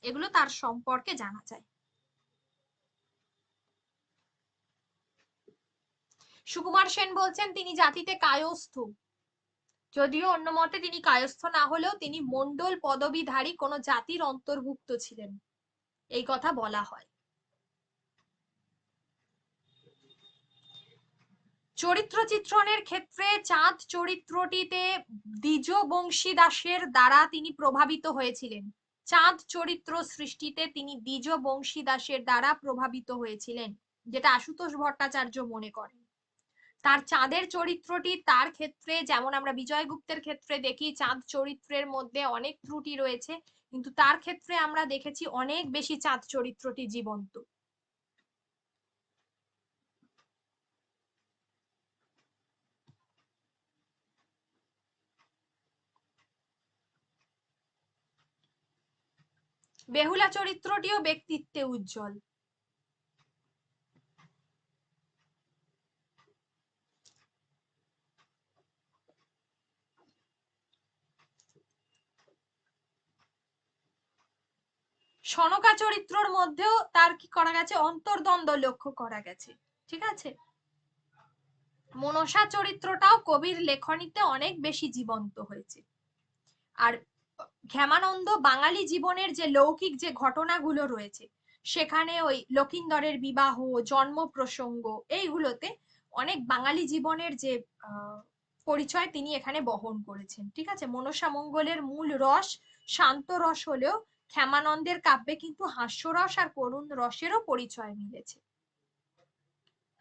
A: এগুলো তার সম্পর্কে জানা যায়। সুকুমার সেন বলছেন তিনি জাতিতে কায়স্থ, যদিও অন্য মতে তিনি কায়স্থ না হলেও তিনি মণ্ডল পদবীধারী কোন জাতির অন্তর্ভুক্ত ছিলেন, এই কথা বলা হয়। চরিত্র চিত্রণের ক্ষেত্রে চাঁদ চরিত্রটিতে দ্বিজ বংশী দাসের দ্বারা তিনি প্রভাবিত হয়েছিলেন। চাঁদ চরিত্র সৃষ্টিতে তিনি দ্বিজ বংশী দাসের দ্বারা প্রভাবিত হয়েছিলেন, যেটা আশুতোষ ভট্টাচার্য মনে করেন। তার চাঁদের চরিত্রটি তার ক্ষেত্রে, যেমন আমরা বিজয় গুপ্তের ক্ষেত্রে দেখি চাঁদ চরিত্রের মধ্যে অনেক ত্রুটি রয়েছে, কিন্তু তার ক্ষেত্রে আমরা দেখেছি অনেক বেশি চাঁদ চরিত্রটি জীবন্ত। বেহুলা চরিত্রটিও ব্যক্তিত্বে উজ্জ্বল। সনকা চরিত্রর মধ্যেও তার কি করা গেছে, অন্তর্দ্বন্দ্ব লক্ষ্য করা গেছে। ঠিক আছে, মনসা চরিত্রটাও কবির লেখনীতে অনেক বেশি জীবন্ত হয়েছে। আর ঘেমানন্দ বাঙালি জীবনের যে লৌকিক যে ঘটনাগুলো রয়েছে, সেখানে ওই লকিন্দরের বিবাহ, জন্ম প্রসঙ্গ, এইগুলোতে অনেক বাঙালি জীবনের যে পরিচয় তিনি এখানে বহন করেছেন। ঠিক আছে, মনসা মঙ্গলের মূল রস শান্ত রস হলেও ক্ষেমানন্দের কাব্যে কিন্তু হাস্যরস আর করুণ রসেরও পরিচয় মিলেছে।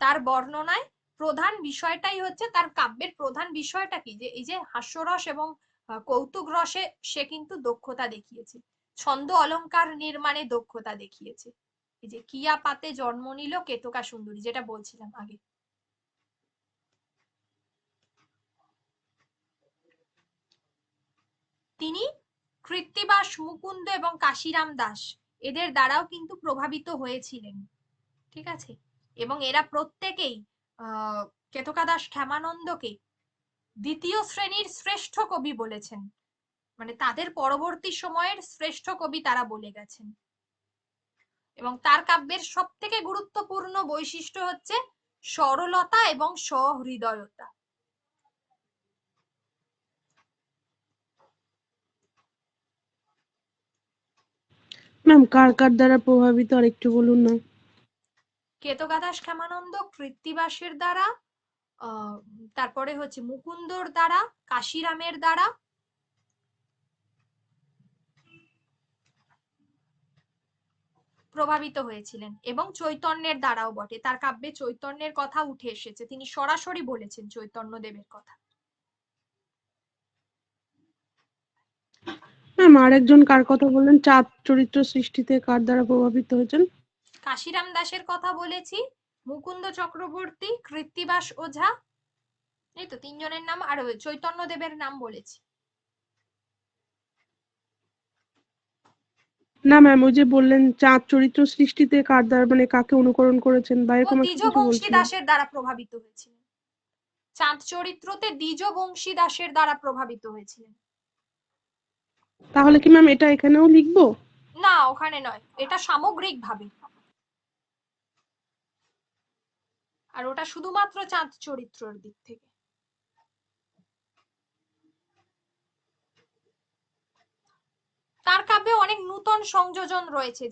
A: তার বর্ণনায় প্রধান বিষয়টাই হচ্ছে, তার কাব্যের প্রধান বিষয়টা কি, যে এই যে হাস্যরস এবং কৌতুক রসে সে কিন্তু দক্ষতা দেখিয়েছে, ছন্দ অলংকার নির্মাণে দক্ষতা দেখিয়েছে। এই যে কিয়া পাতে জন্ম নিল কেতকা সুন্দরী, যেটা বলছিলাম আগে। তিনি কৃত্তিবাস মুকুন্দ এবং কাশিরাম দাস এদের দ্বারাও কিন্তু প্রভাবিত হয়েছিলেন। ঠিক আছে, এবং এরা প্রত্যেকেই কেতকা দাস ক্ষেমানন্দকে দ্বিতীয় শ্রেণীর শ্রেষ্ঠ কবি বলেছেন, মানে তাদের পরবর্তী সময়ের শ্রেষ্ঠ কবি তারা বলে গেছেন। এবং তার কাব্যের সব থেকে গুরুত্বপূর্ণ বৈশিষ্ট্য হচ্ছে সরলতা এবং সহৃদয়তা।
C: ম্যাম কার কার দ্বারা প্রভাবিত আরেকটু বলুন না।
A: কেতকা দাস ক্ষেমানন্দ কৃত্তিবাসের দ্বারা, তারপরে হচ্ছে মুকুন্দর দ্বারা, কাশিরামের দ্বারা, প্রভাবিত হয়েছিলেন, এবং চৈতন্যের দ্বারাও বটে। তার কাব্যে চৈতন্যের কথা উঠে এসেছে, তিনি সরাসরি বলেছেন চৈতন্যদেবের কথা।
C: ম্যাম আরেকজন কার কথা বললেন, চাঁদ চরিত্র সৃষ্টিতে কার দ্বারা প্রভাবিত হয়েছেন?
A: কাশিরাম দাসের কথা বলেছি, মুকুন্দ চক্রবর্তী, কৃত্তিবাস ওঝা, এই তো তিনজনের নাম, আর চৈতন্য দেবের নাম বলেছি।
C: না ম্যাম ওই যে বললেন চাঁদ চরিত্র সৃষ্টিতে কার দ্বারা, মানে কাকে অনুকরণ করেছেন বা
A: ও
C: এরকম একটা
A: দ্বিজ
C: কিছু
A: বংশী
C: বলছিলেন।
A: দাসের দ্বারা প্রভাবিত হয়েছিলেন। চাঁদ চরিত্রতে দ্বিজ বংশী দাসের দ্বারা প্রভাবিত হয়েছিলেন।
C: তাহলে কি ম্যাম এটা এখানেও লিখবো?
A: না, ওখানে নয়, এটা সামগ্রিক ভাবে, আর ওটা শুধুমাত্র চাঁদ চরিত্রের দিক থেকে। তার কাব্যে অনেক নূতন সংযোজন রয়েছে,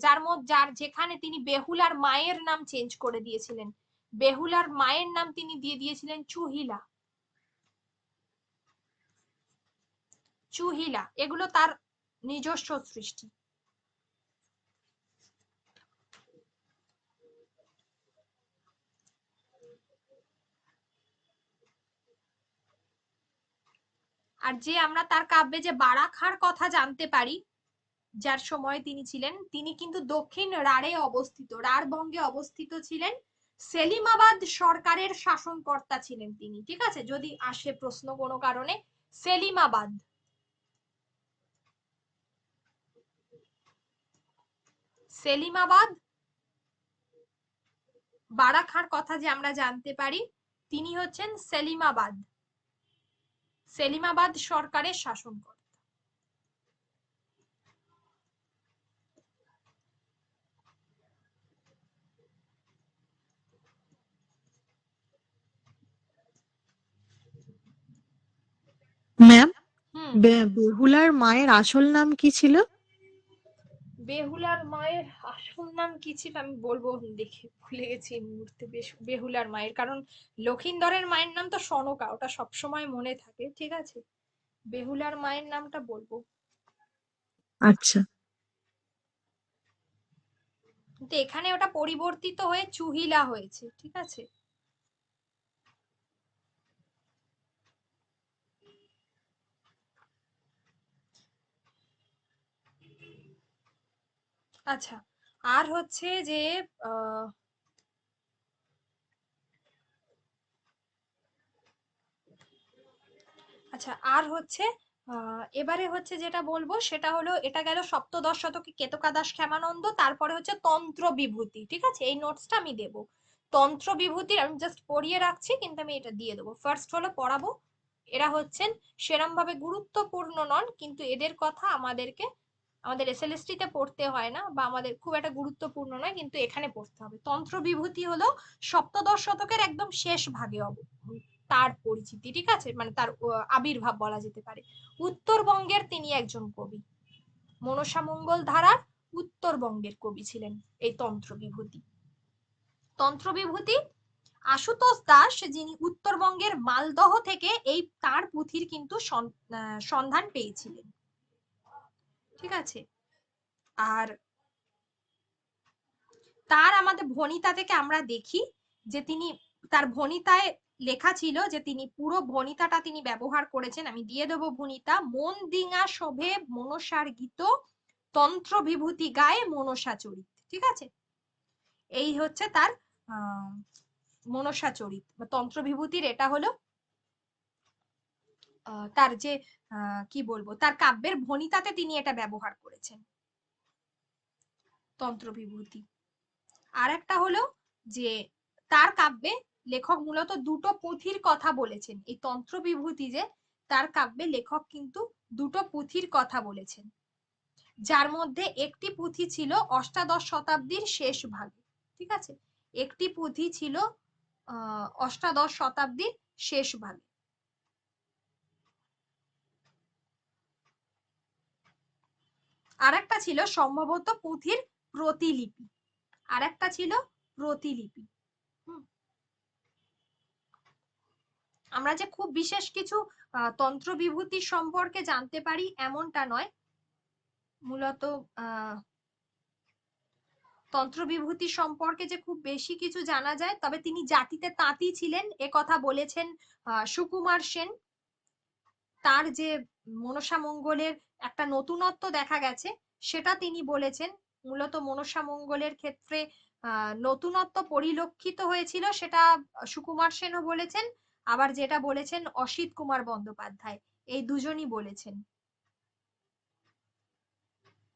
A: যেখানে তিনি বেহুলার মায়ের নাম চেঞ্জ করে দিয়েছিলেন। বেহুলার মায়ের নাম তিনি দিয়ে দিয়েছিলেন চুহিলা। চুহিলা এগুলো তার নিজস্ব সৃষ্টি। আর যে আমরা তার কাব্যে যে বারাখার কথা জানতে পারি, যার সময় তিনি ছিলেন, তিনি কিন্তু দক্ষিণ রাঢ়ে অবস্থিত, রাঢ়বঙ্গে অবস্থিত ছিলেন। সেলিমাবাদ সরকারের শাসনকর্তা ছিলেন তিনি, ঠিক আছে, যদি আসে প্রশ্ন কোনো কারণে। সেলিমাবাদ, সেলিমাবাদ বারাখার কথা যে আমরা জানতে পারি, তিনি হচ্ছেন সেলিমাবাদ, সেলিমাবাদ সরকারের শাসনকর্তা।
B: ম্যাম,
A: হুম,
B: বেহুলার মায়ের আসল নাম কি ছিল?
A: বেহুলার মায়ের আসল নাম কি ছিল আমি বলবো, দেখে ভুলে গেছি এই মুহূর্তে। বেহুলার মায়ের, কারণ লক্ষিন্দরের মায়ের নাম তো সনকা, ওটা সবসময় মনে থাকে, ঠিক আছে। বেহুলার মায়ের নামটা বলবো,
B: আচ্ছা।
A: কিন্তু এখানে ওটা পরিবর্তিত হয়ে চুহিলা হয়েছে, ঠিক আছে। আচ্ছা, আর হচ্ছে যে আহ আচ্ছা, আর হচ্ছে এবারে হচ্ছে যেটা বলবো সেটা হলো, এটা গেল সপ্তদশ শতকে কেতকাদাস ক্ষেমানন্দ, তারপরে হচ্ছে তন্ত্র বিভূতি, ঠিক আছে, এই নোটসটা আমি দেবো। তন্ত্র বিভূতির আমি জাস্ট পড়িয়ে রাখছি, কিন্তু আমি এটা দিয়ে দেবো। ফার্স্ট হলো পড়াবো, এরা হচ্ছেন সেরম ভাবে গুরুত্বপূর্ণ নন, কিন্তু এদের কথা আমাদেরকে আমাদের এসএলএসটি তে পড়তে হয় না, বা আমাদের খুব একটা গুরুত্বপূর্ণ নয়, কিন্তু এখানে পড়তে হবে। তন্ত্র বিভূতি হলো সপ্তদশ শতকের একদম শেষ ভাগে তার পরিচিতি, ঠিক আছে, মানে তার আবির্ভাব বলা যেতে পারে। উত্তরবঙ্গের তিনি একজন কবি, মনসা মঙ্গল ধারার উত্তরবঙ্গের কবি ছিলেন এই তন্ত্র বিভূতি। তন্ত্র বিভূতি আশুতোষ দাস, যিনি উত্তরবঙ্গের মালদহ থেকে এই তার পুঁথির কিন্তু সন্ধান পেয়েছিলেন, ঠিক আছে। আর তার আমাদের ভণিতা থেকে আমরা দেখি যে তিনি, তার ভণিতায় লেখা ছিল যে তিনি পুরো ভণিতাটা তিনি ব্যবহার করেছেন, আমি দিয়ে দেবো ভণিতা। মন দিঙা শোভে মনসার গীত, তন্ত্র বিভূতি গায়ে মনসা চরিত, ঠিক আছে। এই হচ্ছে তার মনসা চরিত বা তন্ত্র বিভূতির, এটা হলো তার যে কি বলবো, তার কাব্যের ভণিতাতে তিনি এটা ব্যবহার করেছেন, তন্ত্র বিভূতি। আর একটা হলো যে তার কাব্যে লেখক মূলত দুটো পুঁথির কথা বলেছেন, এই তন্ত্র বিভূতি যে, তার কাব্যে লেখক কিন্তু দুটো পুঁথির কথা বলেছেন, যার মধ্যে একটি পুঁথি ছিল অষ্টাদশ শতাব্দীর শেষ ভাগে, ঠিক আছে, একটি পুঁথি ছিল অষ্টাদশ শতাব্দীর শেষ ভাগে। আর একটা ছিল সম্ভবত পুঁথির প্রতিলিপি, আর একটা ছিল প্রতিলিপি। আমরা যে খুব বিশেষ কিছু তন্ত্র বিভূতি সম্পর্কে জানতে পারি এমনটা নয়, মূলত তন্ত্র বিভূতি সম্পর্কে যে খুব বেশি কিছু জানা যায়, তবে তিনি জাতিতে তাঁতি ছিলেন এ কথা বলেছেন সুকুমার সেন। তার যে মনসা মঙ্গলের একটা নতুনত্ব দেখা গেছে সেটা তিনি বলেছেন, মূলত মনসা মঙ্গলের ক্ষেত্রে নতুনত্ব পরিলক্ষিত হয়েছিল, সেটা সুকুমার সেনও বলেছেন, আবার যেটা বলেছেন অসিত কুমার বন্দ্যোপাধ্যায়, এই দুজনই বলেছেন।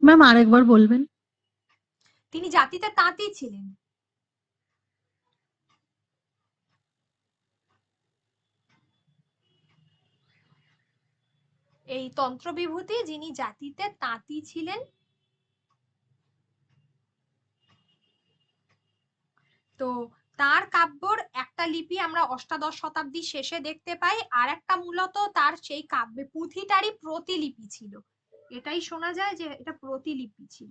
B: ম্যাম, আরেকবার বলবেন?
A: তিনি জাতিতে তাঁতি ছিলেন। এই তন্ত্র বিভূতি যিনি জাতিতে তাঁতি ছিলেন, তো তার কাব্যর একটা লিপি আমরা অষ্টাদশ শতাব্দীর শেষে দেখতে পাই, আর একটা মূলত তার সেই কাব্যে পুঁথিটারই প্রতিলিপি ছিল, এটাই শোনা যায় যে এটা প্রতিলিপি ছিল।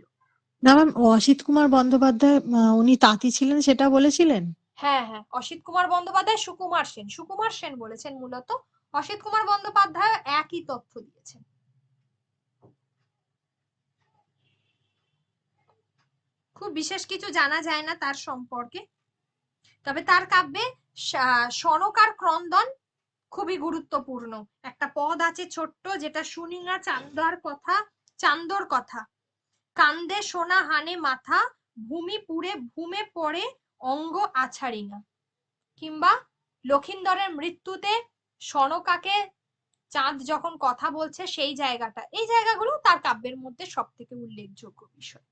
B: না ম্যাম, অসিত কুমার বন্দ্যোপাধ্যায় উনি তাঁতি ছিলেন সেটা বলেছিলেন।
A: হ্যাঁ হ্যাঁ, অসিত কুমার বন্দ্যোপাধ্যায়, সুকুমার সেন, সুকুমার সেন বলেছেন মূলত, অসিত কুমার বন্দ্যোপাধ্যায় একই তথ্য দিয়েছেন। খুব বিশেষ কিছু জানা যায় না তার সম্পর্কে, তবে তার কাব্যে সনকার ক্রন্দন খুবই গুরুত্বপূর্ণ। একটা পদ আছে ছোট্ট, যেটা সুনিঙা চান্দর কথা, চান্দর কথা, কান্দে সোনা হানে মাথা, ভূমি পুড়ে ভূমে পড়ে অঙ্গ আছাড়িনা। কিংবা লক্ষিন্দরের মৃত্যুতে সনকাকে চাঁদ যখন কথা বলছে সেই জায়গাটা, এই জায়গাগুলো তার কাব্যের মধ্যে সব থেকে উল্লেখযোগ্য বিষয়।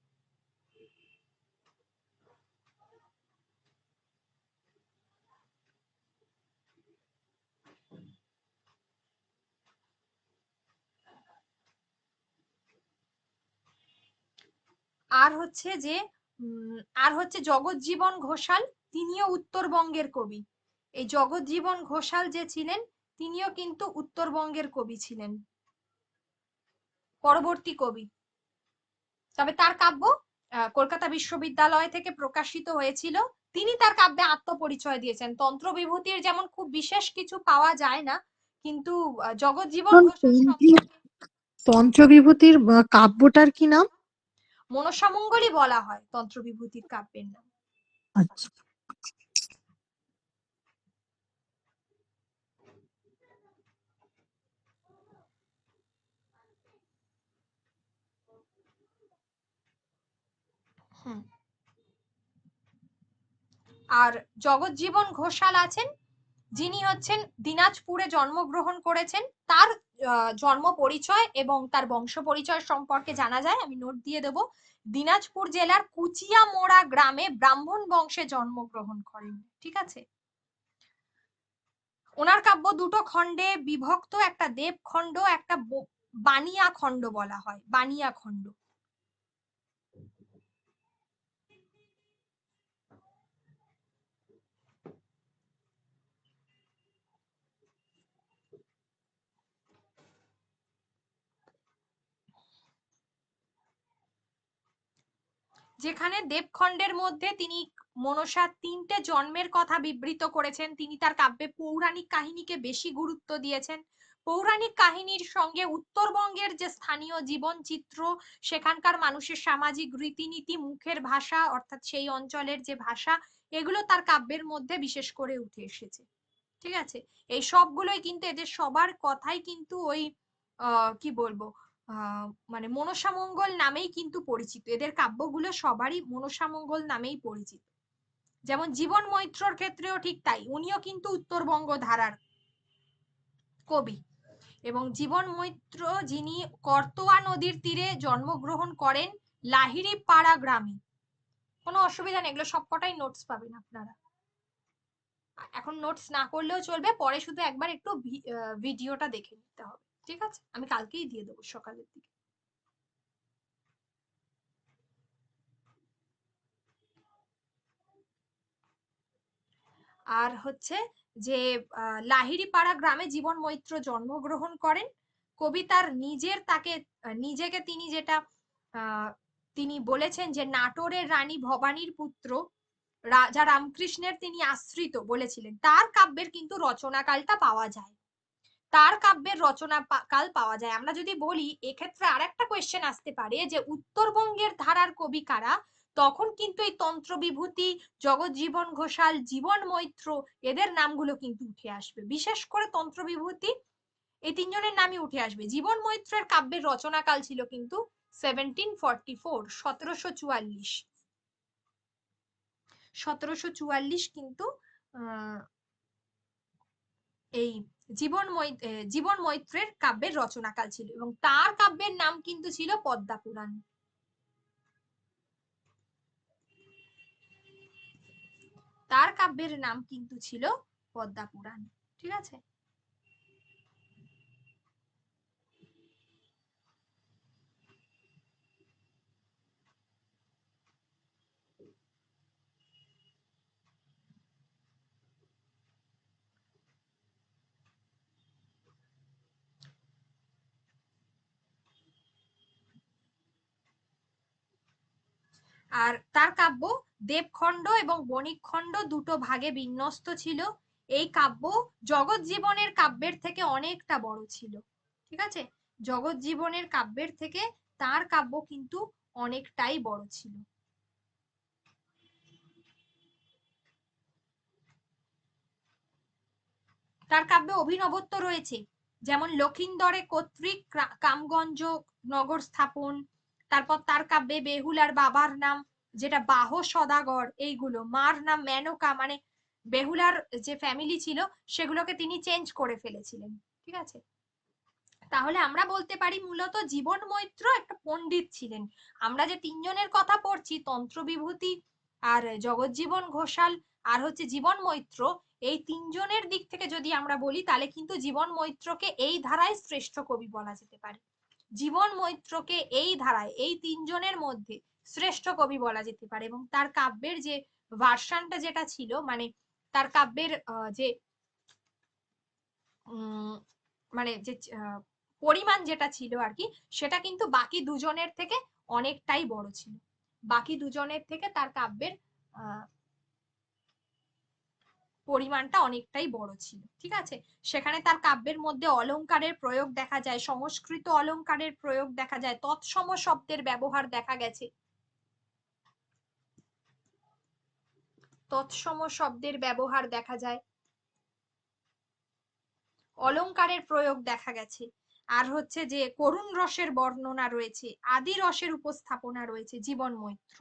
A: আর হচ্ছে জগৎজীবন ঘোষাল, তিনিও উত্তরবঙ্গের কবি। এই জগৎজীবন ঘোষাল যে ছিলেন তিনিও কিন্তু উত্তরবঙ্গের কবি ছিলেন, পরবর্তী কবি। তবে তার কাব্য কলকাতা বিশ্ববিদ্যালয় থেকে প্রকাশিত হয়েছিল। তিনি তার কাব্যে আত্মপরিচয় দিয়েছেন। তন্ত্র বিভূতির যেমন খুব বিশেষ কিছু পাওয়া যায় না, কিন্তু জগৎজীবন ঘোষাল সম্পর্কে
B: তন্ত্রবিভূতির কাব্যটার কি নাম?
A: মনসামঙ্গলই বলা হয় তন্ত্র বিভূতির কাব্যের নাম।
B: আচ্ছা।
A: আর জগৎজীবন ঘোষাল আছেন, যিনি হচ্ছেন দিনাজপুরে জন্মগ্রহণ করেছেন। তার জন্ম পরিচয় এবং তার বংশ পরিচয় সম্পর্কে জানা যায়, আমি নোট দিয়ে দেব। দিনাজপুর জেলার কুচিয়ামোড়া গ্রামে ব্রাহ্মণ বংশে জন্মগ্রহণ করেন। ঠিক আছে। ওনার কাব্য দুটো খণ্ডে বিভক্ত, একটা দেব খণ্ড, একটা বানিয়া খণ্ড বলা হয়, বানিয়া খণ্ড। যেখানে দেবখণ্ডের মধ্যে তিনি মনসার 3টে জন্মের কথা বিবৃত করেছেন। তিনি তার কাব্যে পৌরাণিক কাহিনীকে বেশি গুরুত্ব দিয়েছেন। পৌরাণিক কাহিনীর সঙ্গে উত্তরবঙ্গের যে স্থানীয় জীবন চিত্র, সেখানকার মানুষের সামাজিক রীতিনীতি, মুখের ভাষা অর্থাৎ সেই অঞ্চলের যে ভাষা, এগুলো তার কাব্যের মধ্যে বিশেষ করে উঠে এসেছে। ঠিক আছে। এই সবগুলোই কিন্তু এদের সবার কথাই কিন্তু ওই কি বলবো মানে মনসামঙ্গল নামেই কিন্তু পরিচিত। এদের কাব্যগুলো সবারই মনসামঙ্গল নামেই পরিচিত। যেমন জীবন মৈত্রর ক্ষেত্রেও ঠিক তাই, উনিও কিন্তু উত্তরবঙ্গ ধারার কবি। এবং জীবন মৈত্র যিনি করতোয়া নদীর তীরে জন্মগ্রহণ করেন লাহিড়ি পাড়া গ্রামে। কোনো অসুবিধা নেই, এগুলো সবকটাই নোটস পাবেন আপনারা। এখন নোটস না করলেও চলবে, পরে শুধু একবার একটু ভিডিওটা দেখে নিতে হবে। ঠিক আছে, আমি কালকেই দিয়ে দেবো সকালের দিকে। আর হচ্ছে যে লাহিড়িপাড়া গ্রামে জীবন মৈত্র জন্মগ্রহণ করেন। কবি তার নিজেকে তিনি যেটা তিনি বলেছেন যে নাটোরের রানী ভবানীর পুত্র রাজা রামকৃষ্ণের তিনি আশ্রিত বলেছিলেন। তার কাব্যের কিন্তু রচনাকালটা পাওয়া যায়, তার কাব্যের রচনা কাল পাওয়া যায়। আমরা যদি বলি এক্ষেত্রে আরেকটা কোয়েশ্চেন আসতে পারে যে উত্তরবঙ্গের ধারার কবি কারা, তখন কিন্তু এই তন্ত্র বিভূতি, জগৎজীবন ঘোষাল, জীবন মৈত্র, এদের নামগুলো কিন্তু উঠে আসবে। বিশেষ করে তন্ত্র বিভূতি, এই তিনজনের নামই উঠে আসবে। জীবন মৈত্রের কাব্যের রচনাকাল ছিল কিন্তু 1744, 1744 কিন্তু এই জীবন মৈত্রের কাব্যের রচনাকাল ছিল। এবং তার কাব্যের নাম কিন্তু ছিল পদ্মা পুরাণ। তার কাব্যের নাম কিন্তু ছিল পদ্মা পুরাণ। ঠিক আছে। আর তার কাব্য দেবখণ্ড এবং বণিক খণ্ড দুটো ভাগে বিন্যস্ত ছিল। এই কাব্য জগৎজীবনের কাব্যের থেকে অনেকটা বড় ছিল। ঠিক আছে, জগৎজীবনের কাব্যের থেকে তার কাব্য কিন্তু অনেকটাই বড় ছিল। তার কাব্যে অভিনবত্ব রয়েছে, যেমন লক্ষিন্দরে কর্তৃক কামগঞ্জ নগর স্থাপন, তারপর তার কাব্যে বেহুলার বাবার নাম যেটা বাহ সদাগর, এইগুলো, মার নাম মেনকা, মানে বেহুলার যে ফ্যামিলি ছিল সেগুলোকে তিনি চেঞ্জ করে ফেলেছিলেন। ঠিক আছে, তাহলে আমরা বলতে পারি মূলত জীবন মৈত্র একটা পণ্ডিত ছিলেন। আমরা যে তিনজনের কথা পড়ছি, তন্ত্র বিভূতি আর জগজ্জীবন ঘোষাল আর হচ্ছে জীবন মৈত্র, এই তিনজনের দিক থেকে যদি আমরা বলি তাহলে কিন্তু জীবন মৈত্রকে এই ধারায় শ্রেষ্ঠ কবি বলা যেতে পারে। জীবন মৈত্রকে এই ধারায় এই তিনজনের মধ্যে শ্রেষ্ঠ কবি বলা যেতে পারে। এবং তার কাব্যের যে ভার্সানটা যেটা ছিল, মানে তার কাব্যের যে মানে যে পরিমাণ যেটা ছিল আর কি, সেটা কিন্তু বাকি দুজনের থেকে অনেকটাই বড় ছিল। বাকি দুজনের থেকে তার কাব্যের পরিমাণটা অনেকটাই বড় ছিল। ঠিক আছে, সেখানে তার কাব্যের মধ্যে অলংকারের প্রয়োগ দেখা যায়, সংস্কৃত অলংকারের প্রয়োগ দেখা যায়, তৎসম শব্দের ব্যবহার দেখা গেছে, তৎসম শব্দের ব্যবহার দেখা যায়, অলংকারের প্রয়োগ দেখা গেছে, আর হচ্ছে যে করুণ রসের বর্ণনা রয়েছে, আদি রসের উপস্থাপনা রয়েছে জীবন মৈত্র।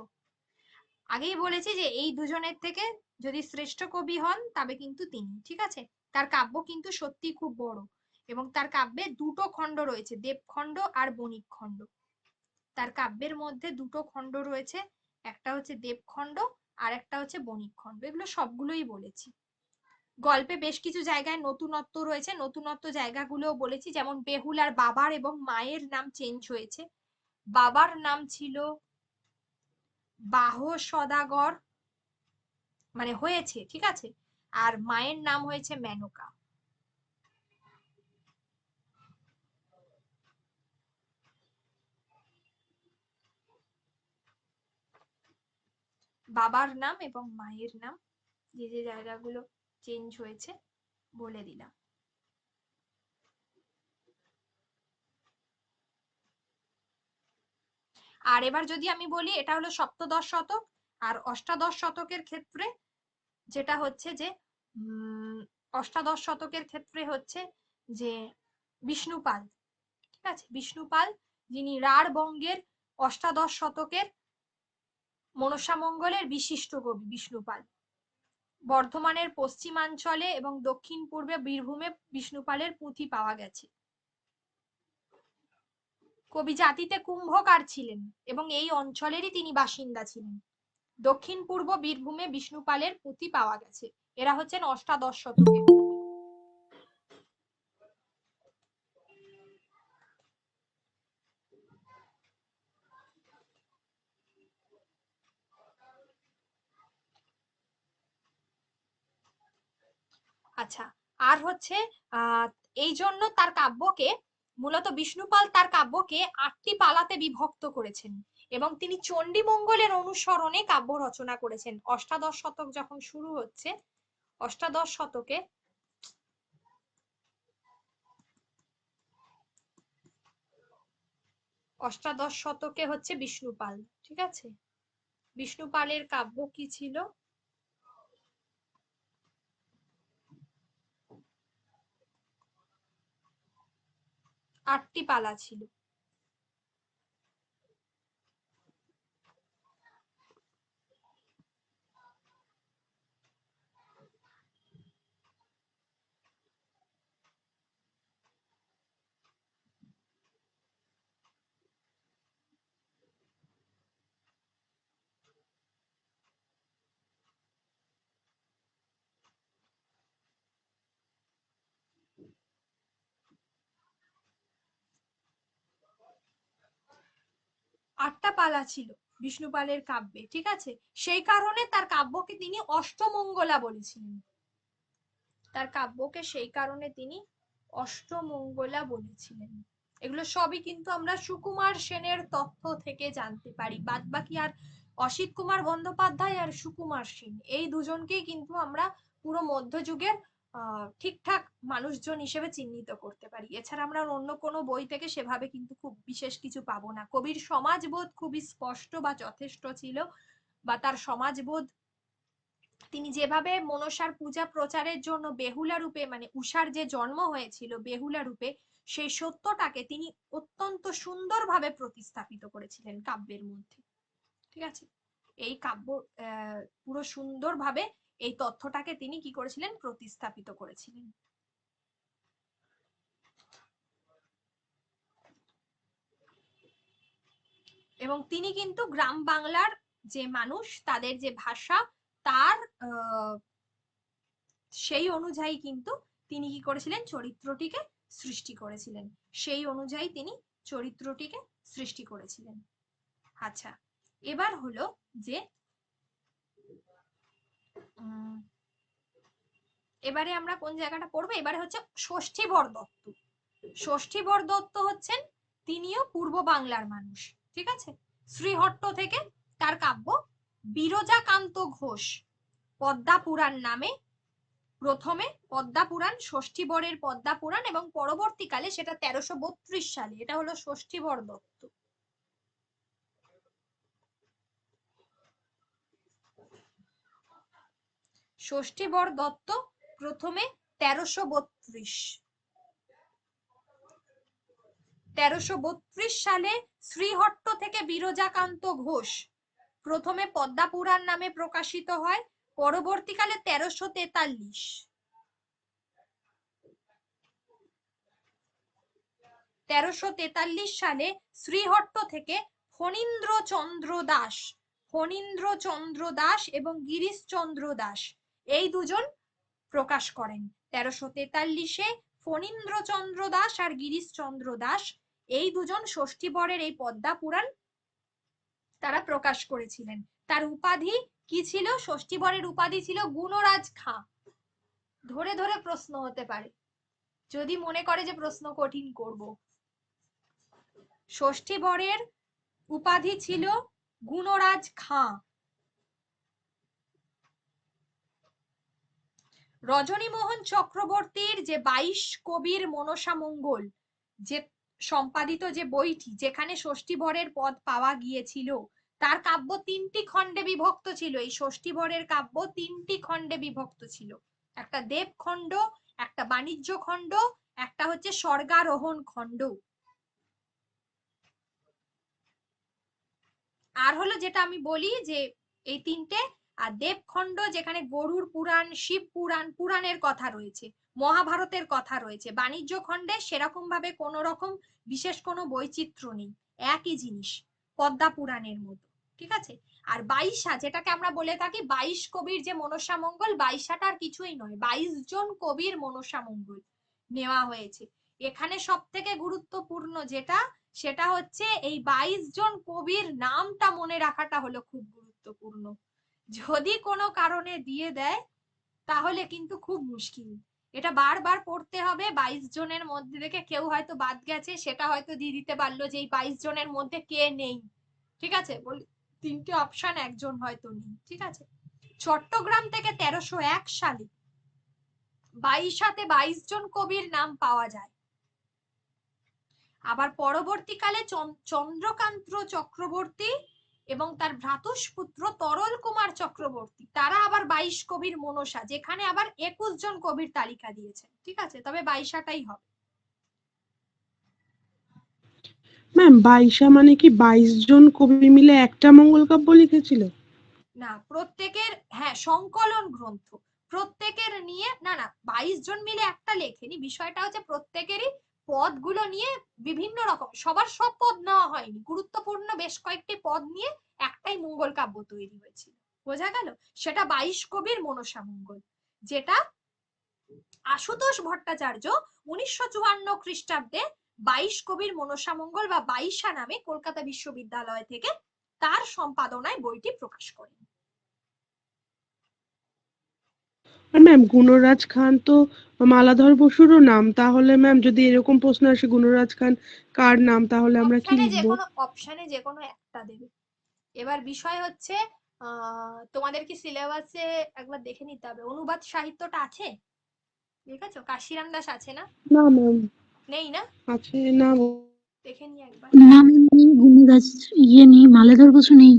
A: আগেই বলেছি যে এই দুজনের থেকে যদি শ্রেষ্ঠ কবি হন তবে কিন্তু তিনি। ঠিক আছে, তার কাব্য কিন্তু সত্যি খুব বড়, এবং তার কাব্যে দুটো খণ্ড রয়েছে, দেবখণ্ড আর বণিক খণ্ড। তার কাব্যের মধ্যে দুটো খণ্ড রয়েছে, একটা হচ্ছে দেবখণ্ড আর একটা হচ্ছে বণিক খণ্ড। এগুলো সবগুলোই বলেছি। গল্পে বেশ কিছু জায়গায় নতুনত্ব রয়েছে, নতুনত্ব জায়গাগুলোও বলেছি, যেমন বেহুলার বাবার এবং মায়ের নাম চেঞ্জ হয়েছে। বাবার নাম ছিল বাহ সদাগর, মানে হয়েছে, ঠিক আছে, আর মায়ের নাম হয়েছে মেনকা। বাবার নাম এবং মায়ের নাম যে যে জায়গাগুলো চেঞ্জ হয়েছে বলে দিলাম। আর এবার যদি আমি বলি, এটা হলো সপ্তদশ শতক, আর অষ্টাদশ শতকের ক্ষেত্রে যেটা হচ্ছে যে অষ্টাদশ শতকের ক্ষেত্রে হচ্ছে যে বিষ্ণুপাল। ঠিক আছে, বিষ্ণুপাল যিনি রাঢ় বঙ্গের অষ্টাদশ শতকের মনসামঙ্গলের বিশিষ্ট কবি বিষ্ণুপাল। বর্ধমানের পশ্চিমাঞ্চলে এবং দক্ষিণ পূর্বে বীরভূমে বিষ্ণুপালের পুঁথি পাওয়া গেছে। কবি জাতিতে কুম্ভকার ছিলেন এবং এই অঞ্চলেরই তিনি বাসিন্দা ছিলেন। দক্ষিণ পূর্ব বীরভূমে বিষ্ণুপালের পুঁথি পাওয়া গেছে। এরা হচ্ছেন অষ্টাদশ শতকের কবি। আচ্ছা, আর হচ্ছে আহ এই জন্য তার কাব্যকে, মূলত বিষ্ণুপাল তার কাব্যকে 8টি পালাতে বিভক্ত করেছেন, এবং তিনি চণ্ডীমঙ্গলের অনুসরণে কাব্য রচনা করেছেন। অষ্টাদশ শতক যখন শুরু হচ্ছে, অষ্টাদশ শতকে অষ্টাদশ শতকে হচ্ছে বিষ্ণুপাল। ঠিক আছে, বিষ্ণুপালের কাব্য কি ছিল? 8টি পালা ছিল। আটটা পালা ছিল বিষ্ণুপালের কাব্যে। ঠিক আছে, সেই কারণে তার কাব্যকে তিনি অষ্টমঙ্গলা বলেছিলেন। তার কাব্যকে সেই কারণে তিনি অষ্টমঙ্গলা বলেছিলেন। এগুলো সবই কিন্তু আমরা সুকুমার সেনের তথ্য থেকে জানতে পারি। বাদ বাকি আর অসিত কুমার বন্দ্যোপাধ্যায় আর সুকুমার সেন, এই দুজনকেই কিন্তু আমরা পুরো মধ্যযুগের ঠিকঠাক মানুষজন হিসেবে চিহ্নিত করতে পারি। এছাড়া আমরা অন্য কোনো বই থেকে সেভাবে কিন্তু খুব বিশেষ কিছু পাবো না। কবির সমাজবোধ খুবই স্পষ্ট বা যথেষ্ট ছিল, বা তার সমাজবোধ, তিনি যেভাবে মনসার পূজা প্রচারের জন্য বেহুলা রূপে, মানে উষার যে জন্ম হয়েছিল বেহুলা রূপে, সেই সত্যটাকে তিনি অত্যন্ত সুন্দরভাবে প্রতিস্থাপিত করেছিলেন কাব্যের মধ্যে। ঠিক আছে, এই কাব্য পুরো সুন্দরভাবে এই তথ্যটাকে তিনি কি করেছিলেন, প্রতিস্থাপিত করেছিলেন। এবং তিনি কিন্তু গ্রাম বাংলার যে মানুষ, তাদের যে ভাষা, তার সেই অনুযায়ী কিন্তু তিনি কি করেছিলেন, চরিত্রটিকে সৃষ্টি করেছিলেন। সেই অনুযায়ী তিনি চরিত্রটিকে সৃষ্টি করেছিলেন। আচ্ছা, এবার হলো যে এবারে আমরা কোন জায়গাটা পড়বো, এবারে হচ্ছে ষষ্ঠীবর দত্ত। ষষ্ঠীবর দত্ত হচ্ছেন, তিনিও পূর্ব বাংলার মানুষ। ঠিক আছে, শ্রীহট্ট থেকে তার কাব্য বিরজাকান্ত ঘোষ পদ্মা পুরাণ নামে, প্রথমে পদ্মা পুরাণ, ষষ্ঠীবরের পদ্মা পুরাণ, এবং পরবর্তীকালে সেটা 1332 সালে, এটা হলো ষষ্ঠীবর দত্ত। ষষ্ঠীবর দত্ত প্রথমে 1332 সালে শ্রীহট্ট থেকে বিরজাকান্ত ঘোষ প্রথমে পদ্মা পুরাণ নামে প্রকাশিত হয়। পরবর্তীকালে 1343 সালে শ্রীহট্ট থেকে ফণীন্দ্রচন্দ্র দাস এবং গিরিশচন্দ্র দাস এই দুজন প্রকাশ করেন। 1343-এ ফণীন্দ্রচন্দ্র দাস আর গিরিশচন্দ্র দাস এই দুজন ষষ্ঠীবরের এই পদ্মা পুরাণ তারা প্রকাশ করেছিলেন। তার উপাধি কি ছিল? ষষ্ঠীবরের উপাধি ছিল গুণরাজ খাঁ। ধরে ধরে প্রশ্ন হতে পারে যদি মনে করে যে প্রশ্ন কঠিন করব। ষষ্ঠীবরের উপাধি ছিল গুণরাজ খাঁ। রজনীমোহন চক্রবর্তীর যে 22 কবির মনসা মঙ্গল যে সম্পাদিত যে বইটি, যেখানে ষষ্ঠীবরের পদ পাওয়া গিয়েছিল, তার কাব্য 3টি খণ্ডে বিভক্ত ছিল। এই ষষ্ঠীবরের কাব্য 3টি খণ্ডে বিভক্ত ছিল, একটা দেব খণ্ড, একটা বাণিজ্য খণ্ড, একটা হচ্ছে স্বর্গারোহণ খণ্ড। আর হলো যেটা আমি বলি যে এই 3টে, আর দেবখণ্ড যেখানে গরুর পুরাণ, শিব পুরাণ, পুরাণের কথা রয়েছে, মহাভারতের কথা রয়েছে। বাণিজ্য খণ্ডে সেরকম ভাবে কোন রকম বিশেষ কোনো বৈচিত্র্য নেই, একই জিনিস পদ্মা পুরাণের মতো। ঠিক আছে, আর 22 যেটাকে আমরা বলে থাকি 22 কবির যে মনসা মঙ্গল, 22টা আর কিছুই নয়, 22 জন কবির মনসা মঙ্গল নেওয়া হয়েছে। এখানে সব থেকে গুরুত্বপূর্ণ যেটা, সেটা হচ্ছে এই 22 জন কবির নামটা মনে রাখাটা হলো খুব গুরুত্বপূর্ণ। যদি কোনো কারণে দিয়ে দেয় তাহলে কিন্তু খুব মুশকিল, এটা বারবার পড়তে হবে। 22 জনের মধ্যে থেকে কেউ হয়তো বাদ গেছে, সেটা হয়তো দিয়ে দিতে পারলো যে এই 22 জনের মধ্যে কে নেই। ঠিক আছে, বলি 3টে অপশন, একজন হয়তো নেই। ঠিক আছে, চট্টগ্রাম থেকে 1301 সালে 22 জন কবির নাম পাওয়া যায়। আবার পরবর্তীকালে চন্দ্রকান্ত চক্রবর্তী এবং তার ভ্রাতুষ্পুত্র তরল কুমার চক্রবর্তী, তারা আবার 22 কবির মনসা, যেখানে আবার 21 জন কবির তালিকা দিয়েছেন। ঠিক আছে, তবে 22টাই হবে।
C: ম্যাম 22 মানে কি 22 জন কবি মিলে একটা মঙ্গল কাব্য লিখেছিল?
A: না, প্রত্যেকের, হ্যাঁ, সংকলন গ্রন্থ, প্রত্যেকের নিয়ে, না না 22 জন মিলে একটা লেখেনি। বিষয়টা হচ্ছে প্রত্যেকেরই পদগুলো নিয়ে বিভিন্ন রকম, সবার সব পদ নেওয়া হয়নি, গুরুত্বপূর্ণ বেশ কয়েকটি পদ নিয়ে একটাই মঙ্গল কাব্য তৈরি হয়েছিল। বোঝা গেল? সেটা 22 কবির মনসা মঙ্গল, যেটা আশুতোষ ভট্টাচার্য 1954 খ্রিস্টাব্দে 22 কবির মনসা মঙ্গল বা 22 নামে কলকাতা বিশ্ববিদ্যালয় থেকে তার সম্পাদনায় বইটি প্রকাশ করেন।
C: ম্যাম গুণরাজ খান তো মালাধর বসুরও নাম, তাহলে ম্যাম যদি এরকম প্রশ্ন আসে গুণরাজ খান কার নাম, তাহলে আমরা কি লিখবো?
A: অপশনে যে কোনো একটা দেবে। এবার বিষয় হচ্ছে তোমাদের কি সিলেবাসে একবার দেখে নিতে হবে, অনুবাদ সাহিত্যটা আছে? দেখেছো কাশিরাম দাস আছে না?
C: না ম্যাম।
A: নেই না?
C: আছে না।
A: দেখে নি একবার।
B: না নেই, গুণরাজ নেই, মালাধর বসু নেই।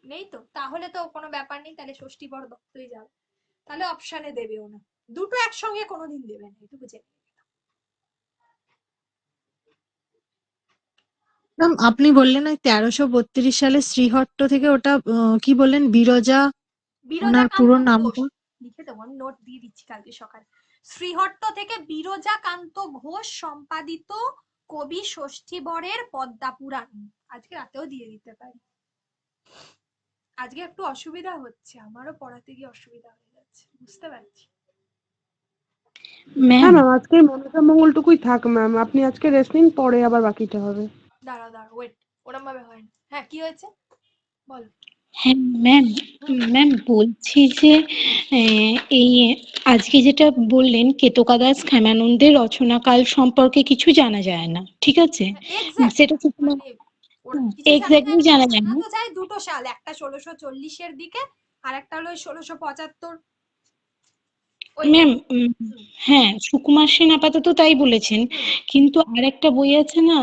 A: নেই তো, তাহলে তো কোনো ব্যাপার নেই, তাহলে ষষ্ঠীবর দত্তই যাবে। তাহলে অপশনে দেবেও না, দুটো একসঙ্গে কোনোদিন দেবে না, এটুকু জেনে
B: ম্যাম আপনি বললেন ওই 1332 সালে শ্রীহট্ট থেকে, ওটা কি বললেন, বিরজা, ওনার পুরো
A: বিরজাকান্ত ঘোষ।
B: নামটা?
A: লিখে দেবো, আমি নোট দিয়ে দিচ্ছি কালকে সকালে। শ্রীহট্ট থেকে বিরজাকান্ত ঘোষ সম্পাদিত কবি ষষ্ঠীবরের পদ্মা পুরাণ। আজকে রাতেও দিয়ে দিতে পারি। আজকে একটু অসুবিধা হচ্ছে, আমারও পড়াতে গিয়ে অসুবিধা হয়ে যাচ্ছে, বুঝতে পারছি।
C: হ্যাঁ
D: ম্যাম
C: ম্যাম, আজকে মনসা মঙ্গলটুকুই থাক ম্যাম, আপনি আজকে রেস্ট নিন, পরে আবার বাকিটা হবে।
A: দাঁড়াও দাঁড়াও, ওয়েট, ওরম ভাবে হয় না। হ্যাঁ, কি হয়েছে বলো।
D: হ্যাঁ ম্যাম, ম্যাম বলছি যে এই আজকে যেটা বললেন কেতকাদাস ক্ষেমানন্দের রচনাকাল সম্পর্কে কিছু জানা যায় না, ঠিক আছে?
A: এক্স্যাক্ট
D: সেটা ঠিক না,
A: মানে ওর কিছু জানা যায়
D: এক্স্যাক্টলি
A: না,
D: জানা
A: মানে
D: যায়
A: জানা
D: না।
A: তো যায় দুটো সাল, একটা 1640-এর দিকে আর একটা হলো 1675। ওই
D: ম্যাম
A: হুম
D: হ্যাঁ, সুকুমার সেন আপাতত তাই বলেছেন,
A: হুম
D: কিন্তু আরেকটা বই আছে না,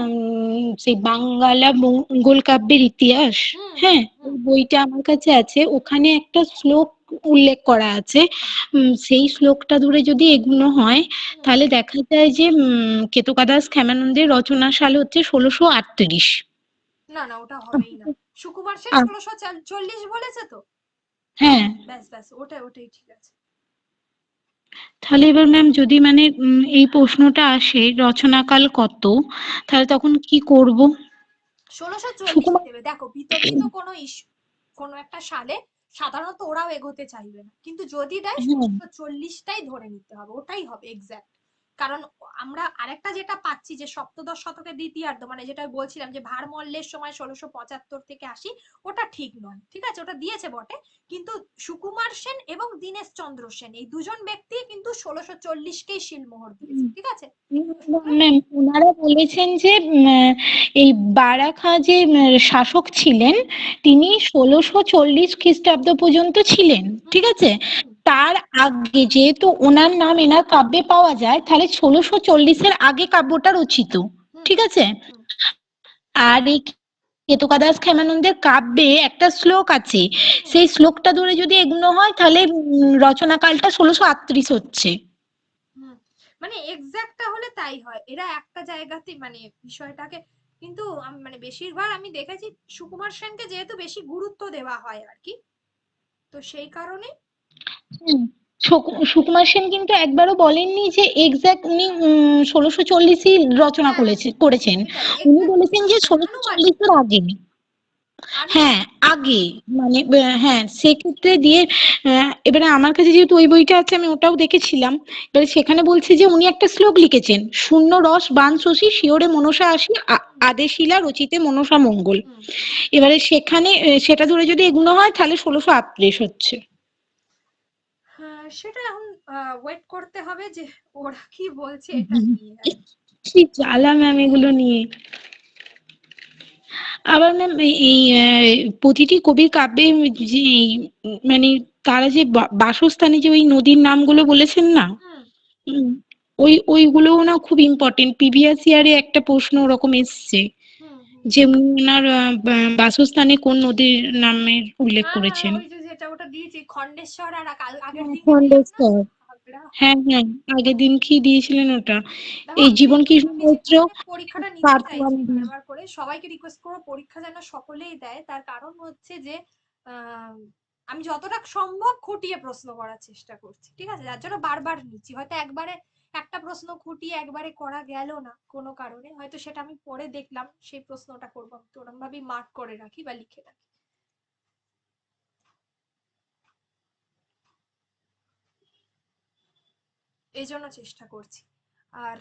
D: সেই বাঙ্গালা মঙ্গল কাব্যের ইতিহাস,
A: হুম হুম
D: হ্যাঁ, ওই বইটা আমার কাছে আছে, ওখানে একটা শ্লোক উল্লেখ করা আছে। সেই শ্লোকটা ধরে যদি এগুলো হয়, তাহলে দেখা যায় যে কেতকাদাস ক্ষেমানন্দের রচনা সাল হচ্ছে 1638।
A: না না, ওটা হবেই না। সুকুমার সেন 1640 বলেছে তো।
D: হ্যাঁ,
A: ব্যাস ব্যাস, ওটাই ঠিক আছে।
D: তাহলে এবার ম্যাম যদি মানে এই প্রশ্নটা আসে রচনাকাল কত, তাহলে তখন কি করব?
A: 1640
D: সুকুমার
A: দেবে। দেখো, বিতর্কিত কোনো ইস্যু কোনো একটা সালে সাধারণত ওরাও এগোতে চাইবে না, কিন্তু যদি দেয়
D: হ্যাঁ
A: 1640টাই ধরে নিতে হবে, ওটাই হবে এক্স্যাক্ট। কারণ আমরা আরেকটা যেটা পাচ্ছি যে সপ্তদশ শতকের দ্বিতীয়ার্ধ, মানে যেটা বলছিলাম যে ভারমল্লের সময় 1675 থেকে 80, ওটা ঠিক নয়। ঠিক আছে, ওটা দিয়েছে বটে, কিন্তু সুকুমার সেন এবং দীনেশ চন্দ্র সেন এই দুজন ব্যক্তি কিন্তু 1640কেই শিলমোহর দিয়েছে। ঠিক আছে,
D: ম্যাম, ওনারা বলেছেন যে এই বারা খাঁ যে শাসক ছিলেন, তিনি 1640 খ্রিস্টাব্দ পর্যন্ত ছিলেন, ঠিক আছে? তার আগে যেহেতু ওনার নাম এনার কাব্যে পাওয়া যায়, তাহলে 1640-এর আগে কাব্যটা রচিত, ঠিক আছে? আর এই কেতকাদাস ক্ষেমানন্দের কাব্যে একটা শ্লোক আছে, সেই শ্লোকটা ধরে যদি এগুলো হয়, তাহলে রচনাকালটা 1638 হচ্ছে।
A: মানে এক্স্যাক্টটা হলে তাই হয়, এরা একটা জায়গাতে মানে বিষয়টাকে, কিন্তু মানে বেশিরভাগ আমি দেখেছি সুকুমার সেনকে যেহেতু বেশি গুরুত্ব দেওয়া হয় আর কি, তো সেই কারণে।
D: হুম, সুকুমার সেন কিন্তু একবারও বলেননি যে এক্সাক্ট উনি 1640-ই রচনা
A: হ্যাঁ হ্যাঁ,
D: করেছেন।
A: এটাই
D: উনি
A: এক্স্যাক্ট
D: বলেছেন যে
A: আনুমানিক
D: 1640-এর আগে। হ্যাঁ,
A: আনুমানিক
D: আগে, মানে হ্যাঁ, সেক্ষেত্রে দিয়ে এবারে আমার কাছে যেহেতু ওই বইটা আছে, আমি ওটাও দেখেছিলাম। এবারে সেখানে বলছে যে উনি একটা শ্লোক লিখেছেন, শূন্য রস বান শশী শিওরে মনসা আসি আদেশিলা রচিতে মনসা মঙ্গল। এবারে সেখানে সেটা ধরে যদি এগুলো হয়, তাহলে 1638 হচ্ছে।
A: সেটা এখন ওয়েট করতে হবে যে ওরা কি বলছে এটা নিয়ে আর কি।
D: কি জ্বালা ম্যাম এগুলো নিয়ে। আবার ম্যাম এই প্রতিটি কবির কাব্যে যে মানে তারা যে বাসস্থানে যে ওই নদীর নামগুলো বলেছেন না, উম, ওইগুলোও না খুব ইম্পর্টেন্ট। প্রিভিয়াস ইয়ারে একটা প্রশ্ন ওরকম এসছে যে ওনার বাসস্থানে কোন নদীর নামের উল্লেখ
A: হ্যাঁ হ্যাঁ,
D: করেছেন।
A: ওই যে যেটা ওটা দিয়েছি খণ্ডেশ্বর, আর আগের
D: হ্যাঁ,
A: দিনকে দিলাম না।
D: খণ্ডেশ্বর।
A: ঝগড়া।
D: হ্যাঁ হ্যাঁ, আগের দিন কি দিয়েছিলেন ওটা?
A: দেখো,
D: এই
A: আমি যে
D: জীবন কৃষ্ণ
A: আমি যে
D: মৈত্র
A: কারণে পরীক্ষাটা নিতে
D: পার্ট ওয়ান।
A: চাইছি বারবার করে, সবাইকে রিকোয়েস্ট করবো পরীক্ষা যেন সকলেই দেয়, তার কারণ হচ্ছে যে আহ, আমি যতটা সম্ভব খুঁটিয়ে প্রশ্ন করার চেষ্টা করছি। ঠিক আছে, যার জন্য বারবার নিচ্ছি। হয়তো একবারে একটা প্রশ্ন খুঁটিয়ে একবারে করা গেল না কোনো কারণে, হয়তো সেটা আমি পরে দেখলাম, সেই প্রশ্নটা করবো, আমি তো ওরম ভাবেই মার্ক করে রাখি বা লিখে রাখি, এই জন্য চেষ্টা করছি। আর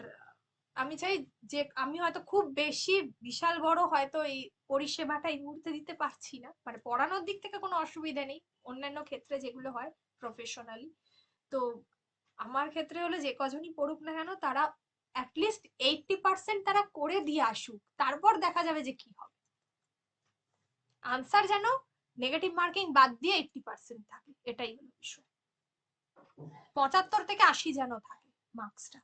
A: আমি চাই যে আমি হয়তো খুব বেশি বিশাল বড় হয়তো এই পরিষেবাটা এই মুহূর্তে দিতে পারছি না, মানে পড়ানোর দিক থেকে কোনো অসুবিধা নেই, অন্যান্য ক্ষেত্রে যেগুলো হয় প্রফেশনালি। তো আমার ক্ষেত্রে হলো যে কজনই পড়ুক না কেন, তারা অ্যাটলিস্ট 80% তারা করে দিয়ে আসুক, তারপর দেখা যাবে যে কি হবে। আনসার যেন নেগেটিভ মার্কিং বাদ দিয়ে 80% থাকে, এটাই হলো বিষয়। 75 থেকে 80 যেন থাকে মার্কসটা।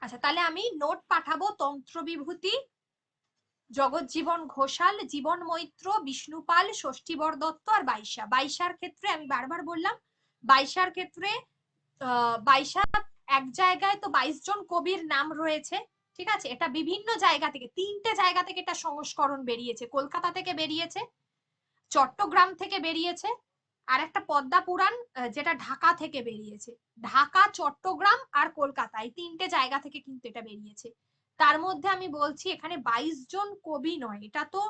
A: আচ্ছা, তাহলে আমি নোট পাঠাবো তন্ত্রবিভূতি, জগৎজীবন ঘোষাল, জীবন মৈত্র, বিষ্ণুপাল, ষষ্ঠীবর দত্ত আর বাইশা। বাইশার ক্ষেত্রে আমি বারবার বললাম, বাইশার ক্ষেত্রে বাইশাখ এক জায়গায় তো 22 জন কবির নাম রয়েছে, ঠিক আছে। এটা বিভিন্ন জায়গা থেকে, 3টে জায়গা থেকে এটা সংস্করণ বেরিয়েছে। কলকাতা থেকে বেরিয়েছে, চট্টগ্রাম থেকে বেরিয়েছে, আর একটা পদ্মা পুরাণ যেটা ঢাকা থেকে বেরিয়েছে। ঢাকা, চট্টগ্রাম আর কলকাতা, এই 3টে জায়গা থেকে কিন্তু এটা বেরিয়েছে। তার মধ্যে আমি বলছি এখানে 22 জন কবি নয়, এটা তো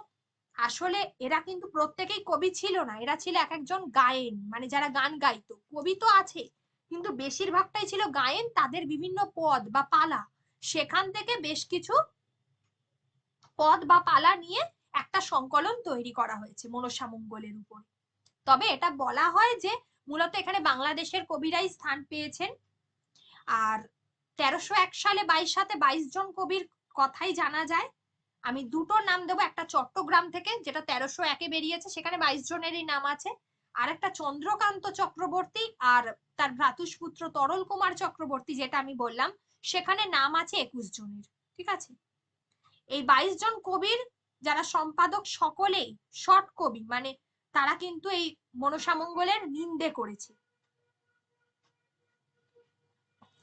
A: আসলে এরা কিন্তু প্রত্যেকেই কবি ছিল না, এরা ছিল এক একজন গায়েন, মানে যারা গান গাইতো। কবি তো আছে কিন্তু বেশিরভাগটাই ছিল গায়েন, তাদের বিভিন্ন পদ বা পালা, সেখান থেকে বেশ কিছু পদ বা পালা নিয়ে একটা সংকলন তৈরি করা হয়েছে মনসামঙ্গলের উপর। তবে এটা বলা হয় যে মূলত এখানে বাংলাদেশের কবিরাই স্থান পেয়েছেন। আর 1301 সালে 22 জন কবির কথাই জানা যায়। আমি দুটো নাম দেবো, একটা চট্টগ্রাম থেকে যেটা 1301-এ বেরিয়েছে, সেখানে 22 জনেরই নাম আছে। আর একটা চন্দ্রকান্ত চক্রবর্তী আর তার ভ্রাতুষ্পুত্র তরল কুমার চক্রবর্তী যেটা আমি বললাম, সেখানে নাম আছে 21 জনের, ঠিক আছে। এই 22 জন কবির যারা সম্পাদক সকলেই শর্ট কবি, মানে তারা কিন্তু এই মনসামঙ্গলের নিন্দে করেছে।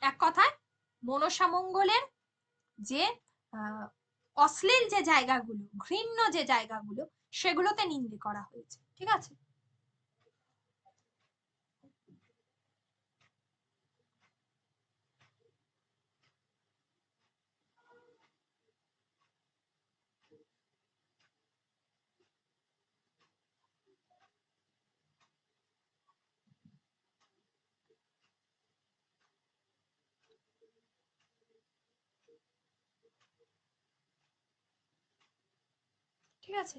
A: এক কথায় মনসামঙ্গলের যে অশ্লীল যে জায়গাগুলো, ঘৃণ্য যে জায়গাগুলো, সেগুলোতে নিন্দে করা হয়েছে, ঠিক আছে। ঠিক আছে,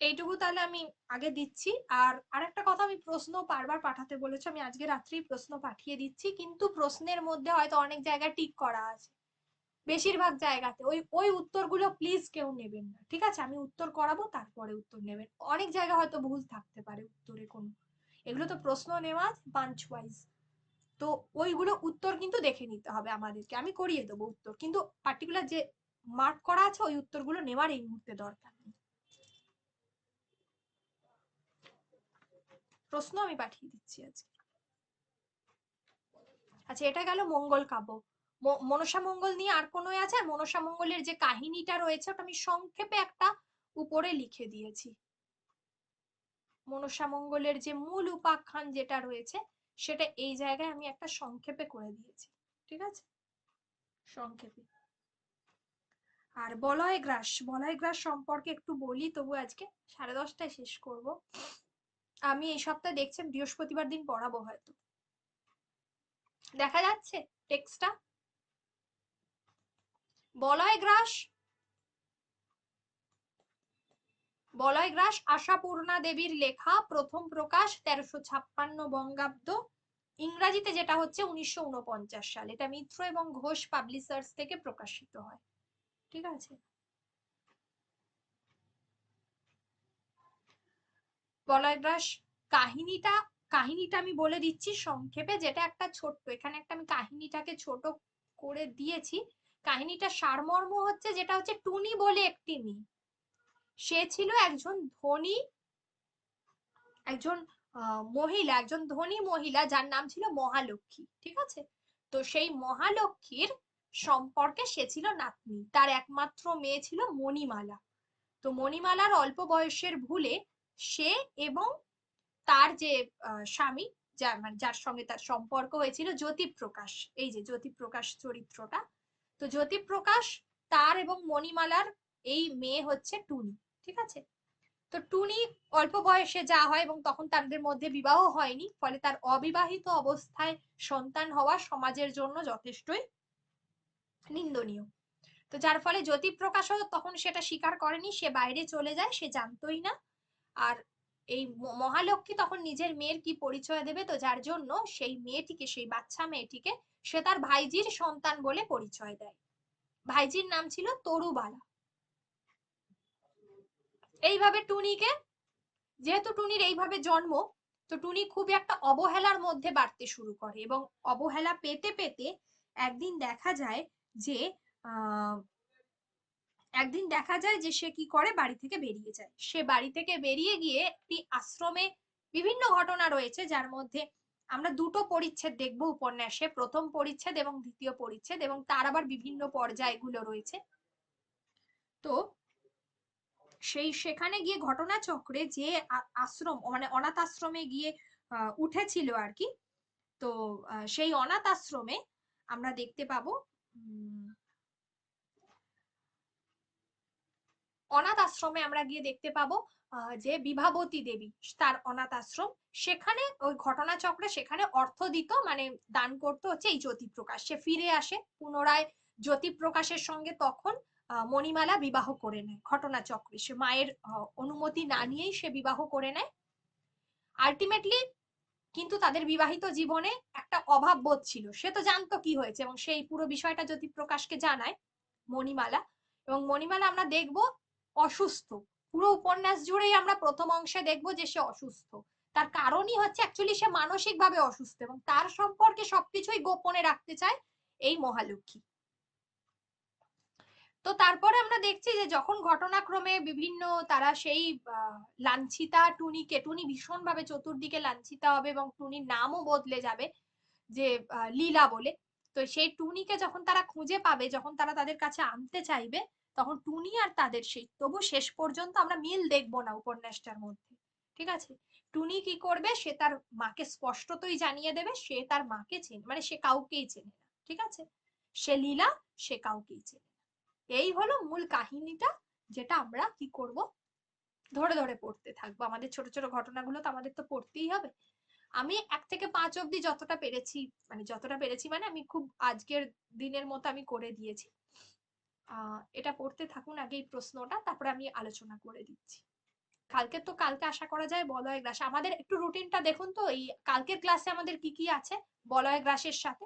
A: এইটুকু তাহলে আমি আগে দিচ্ছি। আর আরেকটা কথা, আমি প্রশ্ন বারবার পাঠাতে বলেছি, আমি আজকে রাত্রেই প্রশ্ন পাঠিয়ে দিচ্ছি, কিন্তু প্রশ্নের মধ্যে হয়তো অনেক জায়গায় টিক করা আছে, বেশিরভাগ জায়গাতে ওই ওই উত্তরগুলো প্লিজ কেউ নেবেন না, ঠিক আছে। আমি উত্তর করাবো, তারপরে উত্তর নেবেন। অনেক জায়গায় হয়তো ভুল থাকতে পারে উত্তরে কোনো, এগুলো তো প্রশ্ন নেওয়া বাঞ্চ ওয়াইজ, তো ওইগুলো উত্তর কিন্তু দেখে নিতে হবে আমাদেরকে। আমি করিয়ে দেবো উত্তর, কিন্তু পার্টিকুলার যে মার্ক করা আছে ওই উত্তরগুলো নেওয়ার এই মুহূর্তে দরকার নেই। প্রশ্ন আমি পাঠিয়ে দিচ্ছি আজকে। আচ্ছা, এটা গেল মঙ্গল কাব্য। মনসা মঙ্গল নিয়ে আর কোনো আছে? আর মনসা মঙ্গলের যে কাহিনীটা রয়েছে ওটা আমি সংক্ষেপে একটা উপরে লিখে দিয়েছি। মনসা মঙ্গলের যে মূল উপাখ্যান যেটা রয়েছে সেটা এই জায়গায় আমি একটা সংক্ষেপে করে দিয়েছি, ঠিক আছে, সংক্ষেপে। আর বলয় গ্রাস সম্পর্কে একটু বলি, তবু আজকে 10:30টায় শেষ করব। আমি এই সপ্তাহে দেখছেন বৃহস্পতিবার দিন পড়াবো, হয়তো দেখা যাচ্ছে টেক্সটটা। বলয় গ্রাস আশাপূর্ণা দেবীর লেখা, প্রথম প্রকাশ 1356 বঙ্গাব্দ, ইংরাজিতে যেটা হচ্ছে 1949 সাল। এটা মিত্র এবং ঘোষ পাবলিশার্স থেকে প্রকাশিত হয়, ঠিক আছে। বলয় গ্রাস কাহিনীটা আমি বলে দিচ্ছি সংক্ষেপে, যেটা একটা ছোট্ট, এখানে একটা আমি কাহিনীটাকে ছোট করে দিয়েছি। কাহিনীটা সারমর্ম হচ্ছে যেটা হচ্ছে, টুনি বলে একটি মেয়ে, সে ছিল একজন ধনী মহিলা যার নাম ছিল মহালক্ষ্মী, ঠিক আছে। তো সেই মহালক্ষ্মীর সম্পর্কে সে ছিল নাতনি, তার একমাত্র মেয়ে ছিল মণিমালা। তো মণিমালার অল্প বয়সের ভুলে সে এবং তার যে স্বামী, যার সঙ্গে তার সম্পর্ক হয়েছিল, জ্যোতিপ্রকাশ, এই যে জ্যোতিপ্রকাশ চরিত্রটা, তো জ্যোতিপ্রকাশ তার এবং মণিমালার এই মেয়ে হচ্ছে টুনি, ঠিক আছে। তো টুনি অল্প বয়সে যা হয়, এবং তখন তাদের মধ্যে বিবাহ হয়নি, ফলে তার অবিবাহিত অবস্থায় সন্তান হওয়া সমাজের জন্য যথেষ্টই নিন্দনীয়। তো যার ফলে জ্যোতিপ্রকাশও তখন সেটা স্বীকার করেনি, সে বাইরে চলে যায়, সে জানতোই না। আর এই মহালক্ষ্মী তখন নিজের মেয়ের কি পরিচয় দেবে, তো যার জন্য সেই মেয়েটিকে, সেই বাচ্চা মেয়েটিকে সে তার ভাইজির সন্তান বলে পরিচয় দেয়। ভাইজির নাম ছিল তরুবালা। এইভাবে টুনিকে, যেহেতু টুনির এইভাবে জন্ম, তো টুনি খুব একটা অবহেলার মধ্যে বাড়তে শুরু করে, এবং অবহেলা পেতে পেতে একদিন দেখা যায় যে সে কি করে, বাড়ি থেকে বেরিয়ে যায়। সে বাড়ি থেকে বেরিয়ে গিয়ে একটি আশ্রমে, বিভিন্ন ঘটনা রয়েছে যার মধ্যে আমরা দুটো পরিচ্ছেদ দেখবো উপন্যাসে, প্রথম পরিচ্ছেদ এবং দ্বিতীয় পরিচ্ছেদ, এবং তার আবার বিভিন্ন পর্যায়গুলো রয়েছে। তো সেখানে গিয়ে ঘটনাচক্রে যে আশ্রম মানে অনাথ আশ্রমে গিয়ে উঠেছিল আর কি, তো সেই অনাথ আশ্রমে আমরা দেখতে পাবো অনাথ আশ্রমে আমরা গিয়ে দেখতে পাবো যে বিভাবতী দেবী তার অনাথ আশ্রম, সেখানে ওই ঘটনাচক্রে সেখানে অর্থ দিত মানে দান করতো হচ্ছে এই জ্যোতিপ্রকাশ। সে ফিরে আসে পুনরায় জ্যোতিপ্রকাশের সঙ্গে, তখন মণিমালা বিবাহ করে নেয় ঘটনাচক্রে, সে মায়ের অনুমতি না নিয়েই সে বিবাহ করে নেয় আলটিমেটলি। কিন্তু তাদের বিবাহিত জীবনে একটা অভাব বোধ ছিল, সে তো জানতো কি হয়েছে এবং সেই পুরো বিষয়টা জ্যোতিপ্রকাশকে জানায় মণিমালা, এবং মণিমালা আমরা দেখব অসুস্থ। পুরো উপন্যাস জুড়েই আমরা প্রথম অংশে দেখবো যে সে অসুস্থ, তার কারণই হচ্ছে অ্যাকচুয়ালি সে মানসিকভাবে অসুস্থ এবং তার সম্পর্কে সবকিছুই গোপনে রাখতে চায় এই মহালক্ষ্মী। তো তারপরে আমরা দেখছি যে যখন ঘটনাক্রমে বিভিন্ন তারা সেই লাঞ্ছিতা টুনিকে, টুনি ভীষণভাবে চতুর্দিকে লাঞ্ছিতা হবে এবং টুনির নামও বদলে যাবে যে লীলা বলে। তো সেই টুনিকে যখন তারা খুঁজে পাবে, যখন তারা তাদের কাছে আনতে চাইবে, তখন টুনি আর তাদের সেই, তবু শেষ পর্যন্ত আমরা মিল দেখবো না উপন্যাসটার মধ্যে, ঠিক আছে। টুনি কি করবে, সে তার মাকে স্পষ্টতই জানিয়ে দেবে সে তার মাকে চেনে, মানে সে কাউকেই চেনে না, ঠিক আছে। সে লীলা, সে কাউকেই চেনে না। এই হলো মূল কাহিনীটা, যেটা আমরা কি করব, ধরে ধরে পড়তে থাকবো। আমাদের ছোট ছোট ঘটনাগুলো তো আমাদের তো পড়তেই হবে। আমি 1 থেকে 5 অব্দি যতটা পেরেছি, মানে আমি খুব আজকের দিনের মতো আমি করে দিয়েছি। এটা পড়তে থাকুন আগে এই প্রশ্নটা, তারপরে আমি আলোচনা করে দিচ্ছি। কালকে আশা করা যায় বলয় গ্রাস। আমাদের একটু রুটিনটা দেখুন তো, এই কালকের ক্লাসে আমাদের কি কি আছে বলয় গ্রাসের সাথে।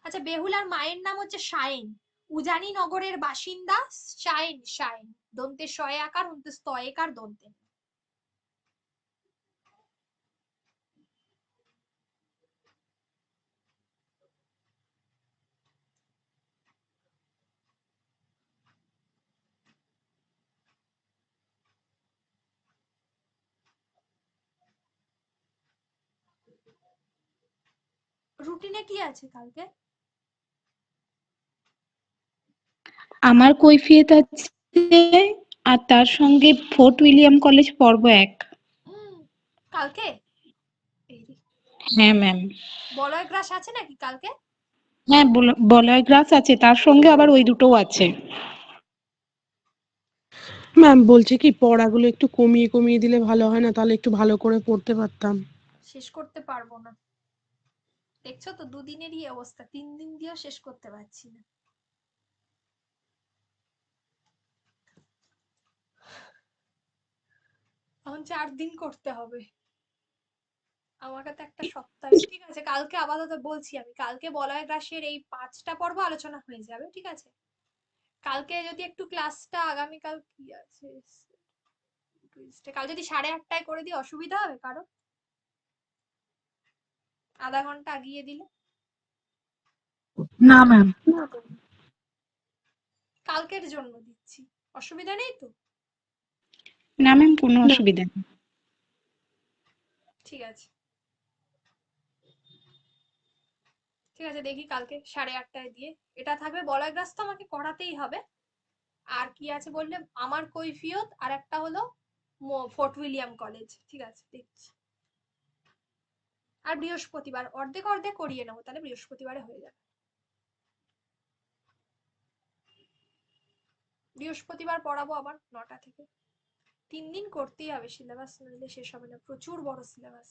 A: আচ্ছা, বেহুলার মায়ের নাম হচ্ছে শাইন, উজানি নগরের বাসিন্দা। শাইন, শাইন দন্তে শয়ে আকার, হন্তে স্তয়েকার দন্তে। রুটিনে কি আছে কালকে?
D: আমার কৈফিয়ত আছে, আর তার সঙ্গে ফোর্ট উইলিয়াম কলেজ পর্ব 1।
A: কালকে
D: হ্যাঁ ম্যাম।
A: বলয় গ্রাস আছে নাকি কালকে?
D: হ্যাঁ, বলয় গ্রাস আছে, তার সঙ্গে আবার ওই দুটোও আছে।
C: ম্যাম বলছে কি পড়াগুলো একটু কমিয়ে কমিয়ে দিলে ভালো হয় না, তাহলে একটু ভালো করে পড়তে পারতাম।
A: শেষ করতে পারবো না, দেখছো তো 2 দিনেরই অবস্থা, 3 দিন দিয়েও শেষ করতে পারছি না। এখন 4 দিন করতে হবে আমাকে, তো একটা সপ্তাহ। ঠিক আছে, কালকে আপাতত বলছি আমি, কালকে বলয় গ্রাসের এই 5টা পর্ব আলোচনা হয়ে যাবে, ঠিক আছে। কালকে যদি একটু ক্লাসটা, আগামীকাল কি আছে, কাল যদি 8:30টায় করে দিই অসুবিধা হবে কারো? আধা ঘন্টা আগিয়ে দিলে।
B: না ম্যাম।
A: কালকের জন্য দিচ্ছি, অসুবিধা নেই তো?
D: না ম্যাম, কোনো অসুবিধা নেই।
A: ঠিক আছে, ঠিক আছে, দেখি কালকে 8:30টায় দিয়ে। এটা থাকবে বলয় গ্রাস, তো আমাকে করাতেই হবে। আর কি আছে বললে, আমার কৈফিয়ত, আর একটা হলো ফোর্ট উইলিয়াম কলেজ, ঠিক আছে দেখছি। আর বৃহস্পতিবার অর্ধেক অর্ধেক করিয়ে নেবো, তাহলে বৃহস্পতিবারে হয়ে যাবে। বৃহস্পতিবার পড়াবো আবার 9টা থেকে। 3 দিন করতেই হবে, সিলেবাস নইলে শেষ হবে না, প্রচুর বড় সিলেবাস।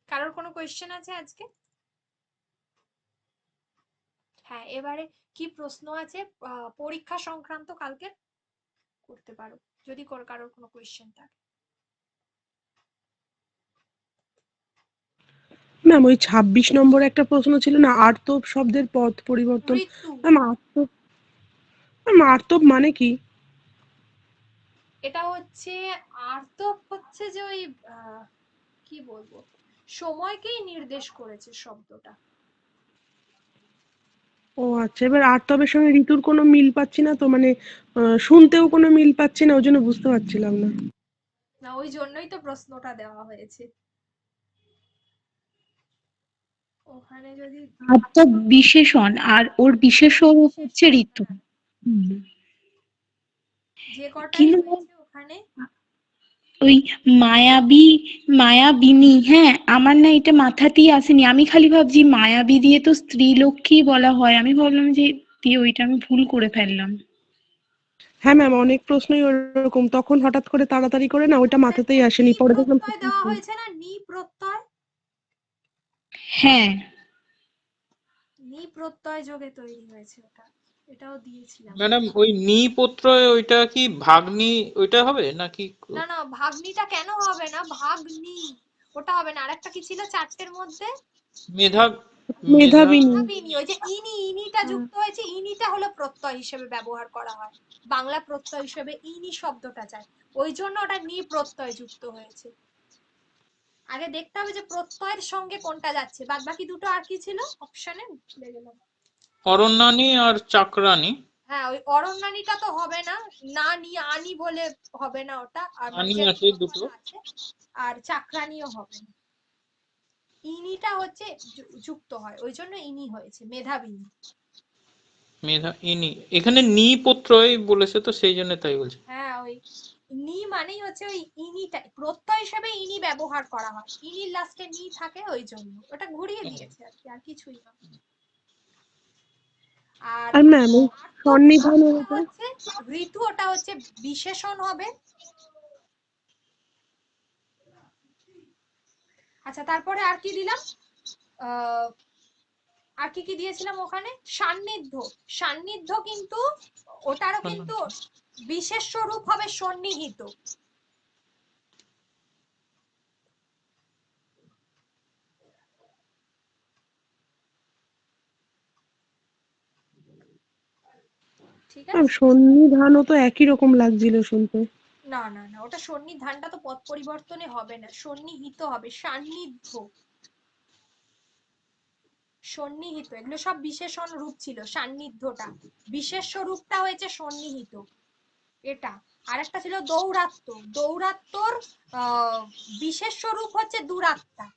A: কারোর কোনো কোয়েশ্চেন আছে আজকে? হ্যাঁ, এবারে কি প্রশ্ন আছে পরীক্ষা সংক্রান্ত কালকে করতে পারো, যদি কারোর কোনো কোয়েশ্চেন থাকে।
C: ম্যাম ওই 26 নম্বরে একটা প্রশ্ন ছিল না, আর্তব শব্দের পদ পরিবর্তন।
A: ঋতু।
C: ম্যাম আর্তব মানে কি?
A: এটা হচ্ছে আর্ত হচ্ছে যে ওই কি বলবো, সময়কেই নির্দেশ করেছে শব্দটা।
C: ও আচ্ছা, এবার আর্তবের সঙ্গে ঋতুর কোনো মিল পাচ্ছি না তো, মানে শুনতেও কোনো মিল পাচ্ছি না, ওই জন্য বুঝতে পারছিলাম না।
A: না, ওই জন্যই তো প্রশ্নটা দেওয়া হয়েছে ওখানে। যদি
D: আত্ম বিশেষণ আর ওর বিশেষ স্বরূপ হচ্ছে ঋতু।
A: হ্যাঁ,
D: হুম।
A: যে কটাই
D: কিন্তু
A: হয়েছে ওখানে।
D: ওই মায়াবিনী, হ্যাঁ আমার না এটা মাথাতেই আসেনি, আমি খালি ভাবছি মায়াবী দিয়ে তো স্ত্রীলোককেই বলা হয়, আমি ভাবলাম যে দিয়ে ওইটা আমি ভুল করে ফেললাম।
C: হ্যাঁ ম্যাম, অনেক প্রশ্নই ওরকম, তখন হঠাৎ করে তাড়াতাড়ি করে না ওইটা মাথাতেই
A: দেখো নি
C: আসেনি, পরে দেখলাম
A: প্রত্যয় দেওয়া হয়েছে না, নি প্রত্যয়,
D: হ্যাঁ
A: নি প্রত্যয় যোগে তৈরি হয়েছে ওটা, এটাও দিয়েছিলাম।
E: ম্যাডাম ওই নি প্রত্যয় ওইটা কি ভাগ্নি ওইটা হবে নাকি?
A: না না, ভাগ্নিটা কেন হবে না, ভাগ্নি ওটা হবে না। আরেকটা কি ছিল চারটের মধ্যে?
E: মেধা মেধা
C: মেধাবিনী।
A: মেধাবিনী, ওই যে ইনিটা যুক্ত হয়েছে, ইনিটা হলো প্রত্যয় হিসেবে ব্যবহার করা হয়, বাংলা প্রত্যয় হিসেবে ইনি শব্দটা যায়, ওই জন্য ওটা নি প্রত্যয় যুক্ত হয়েছে। আগে দেখতে হবে যে প্রত্যয়ের সঙ্গে কোনটা যাচ্ছে, বাদ বাকি দুটো আর কি ছিল অপশনে, ভুলে গেলাম।
E: অরণ্যানী আর চাকরানী।
A: হ্যাঁ, ওই অরণ্যানীটা তো হবে না, না নি আনি বলে হবে না ওটা, আর মানে
E: আনি
A: যে
E: আছে দুটো।
A: আছে, আর চাকরানিও হবে না। ইনিটা হচ্ছে যুক্ত হয়, ওই জন্য ইনি হয়েছে মেধাবিনী।
E: মেধা ইনি, এখানে নি প্রত্যয় বলেছে তো সেই জন্য তাই বলছি।
A: হ্যাঁ, ওই নি মানেই হচ্ছে ওই ইনিটা, প্রত্যয় হিসেবে ইনি ব্যবহার করা হয়, ইনির লাস্টে নি থাকে, ওই জন্য ওটা ঘুরিয়ে দিয়েছে আর কি, আর কিছুই না। আর
C: আর ম্যাম ওই সন্নিধানের ওটা
A: হচ্ছে ঋতু, ওটা হচ্ছে বিশেষণ হবে। আচ্ছা, তারপরে আর কি দিলাম, আর কি কি দিয়েছিলাম ওখানে, সান্নিধ্য। সান্নিধ্য কিন্তু ওটারও কিন্তু বিশেষ স্বরূপ হবে সন্নিহিত। ঠিক
C: ম্যাম,
A: আছে,
C: সন্নিধানও তো একই রকম লাগছিল শুনতে।
A: না না না, ওটা সন্নিধানটা তো পদ পরিবর্তনে হবে না, সন্নিহিত হবে, সান্নিধ্য, সন্নিহিত, এগুলো সব বিশেষণ রূপ ছিল, সান্নিধ্যটা বিশেষ স্বরূপটা হয়েছে সন্নিহিত এটা। আর একটা ছিল দৌরাত্ম্য, দৌরাত্ম্যর বিশেষ স্বরূপ হচ্ছে দূরাত্মা,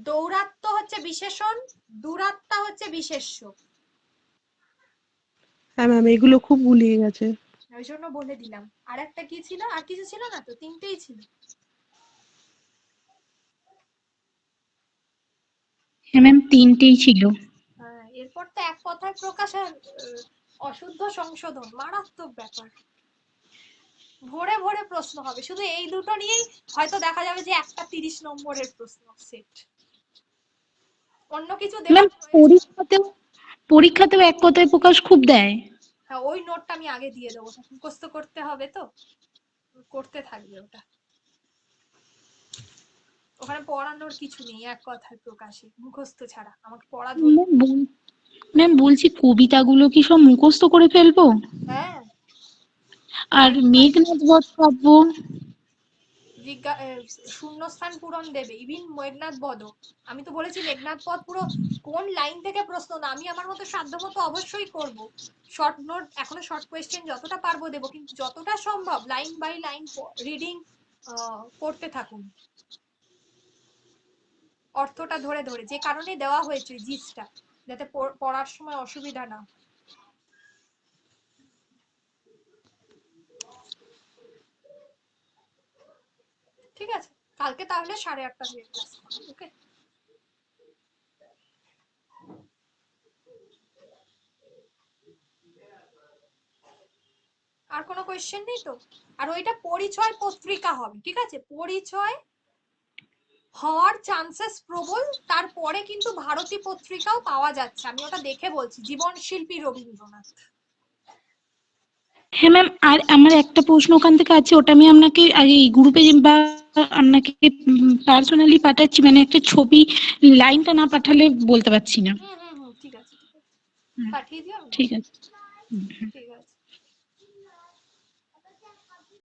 A: দৌরাত্ম্য হচ্ছে বিশেষণ, দূরাত্মা হচ্ছে বিশেষ্য।
C: হ্যাঁ ম্যাম, এগুলো খুব গুলিয়ে গেছে।
A: ওই জন্য বলে দিলাম। আর একটা কি ছিল, আর কিছু ছিল না তো, তিনটেই ছিল।
D: হ্যাঁ ম্যাম, তিনটেই ছিল।
A: হ্যাঁ, এরপর তো এক কথায় প্রকাশ আর অশুদ্ধ সংশোধন, মারাত্মক ব্যাপার। ভরে ভরে প্রশ্ন হবে, শুধু এই দুটো নিয়েই হয়তো দেখা যাবে যে একটা 30 নম্বরের প্রশ্ন সেট, অন্য কিছু দেওয়ার
D: ম্যাম পরীক্ষাতেও এক কথায় প্রকাশ খুব দেয়।
A: হ্যাঁ, ওই নোটটা আমি আগে দিয়ে দেবো, মুখস্থ করতে হবে তো, করতে থাকবে ওটা, ওখানে পড়ানোর কিছু নেই, এক কথায় প্রকাশে মুখস্থ ছাড়া আমাকে পড়া ধরতে।
D: ম্যাম বলছি কবিতাগুলো কি সব মুখস্থ করে ফেলবো?
A: হ্যাঁ,
D: আর মেঘনাদ বধ কাব্য?
A: শূন্যস্থান পূরণ দেবে, ইভিন মেঘনাদ বধ, আমি তো বলেছি মেঘনাদ পথ পুরো কোন লাইন থেকে প্রশ্ন, না আমি আমার মতো সাধ্য মতো অবশ্যই করব, শর্ট নোট এখনো শর্ট কোয়েশ্চেন যতটা পারবো দেবো, কিন্তু যতটা সম্ভব লাইন বাই লাইন রিডিং করতে থাকুন, অর্থটা ধরে ধরে, যে কারণে দেওয়া হয়েছে জিসটা, যাতে পড়ার সময় অসুবিধা না। ঠিক আছে, কালকে তাহলে 8:30 থেকে ক্লাস করো, ওকে? আর কোনো কোয়েশ্চেন নেই তো? আর ওইটা পরিচয় পত্রিকা হবে, ঠিক আছে, পরিচয় হওয়ার চান্সেস প্রবল, তারপরে কিন্তু ভারতী পত্রিকাও পাওয়া যাচ্ছে, আমি ওটা দেখে বলছি, জীবন শিল্পী রবীন্দ্রনাথ।
D: হ্যাঁ ম্যাম, আর আমার একটা প্রশ্ন ওখান থেকে আছে, ওটা আমি আপনাকে আগে এই গ্রুপে বা আপনাকে পার্সোনালি পাঠাচ্ছি, মানে একটা ছবি, লাইনটা না পাঠালে বলতে পারছি না।
A: হুম হুম হুম, ঠিক আছে, ঠিক আছে, পাঠিয়ে দিও।
D: ঠিক আছে।
A: ঠিক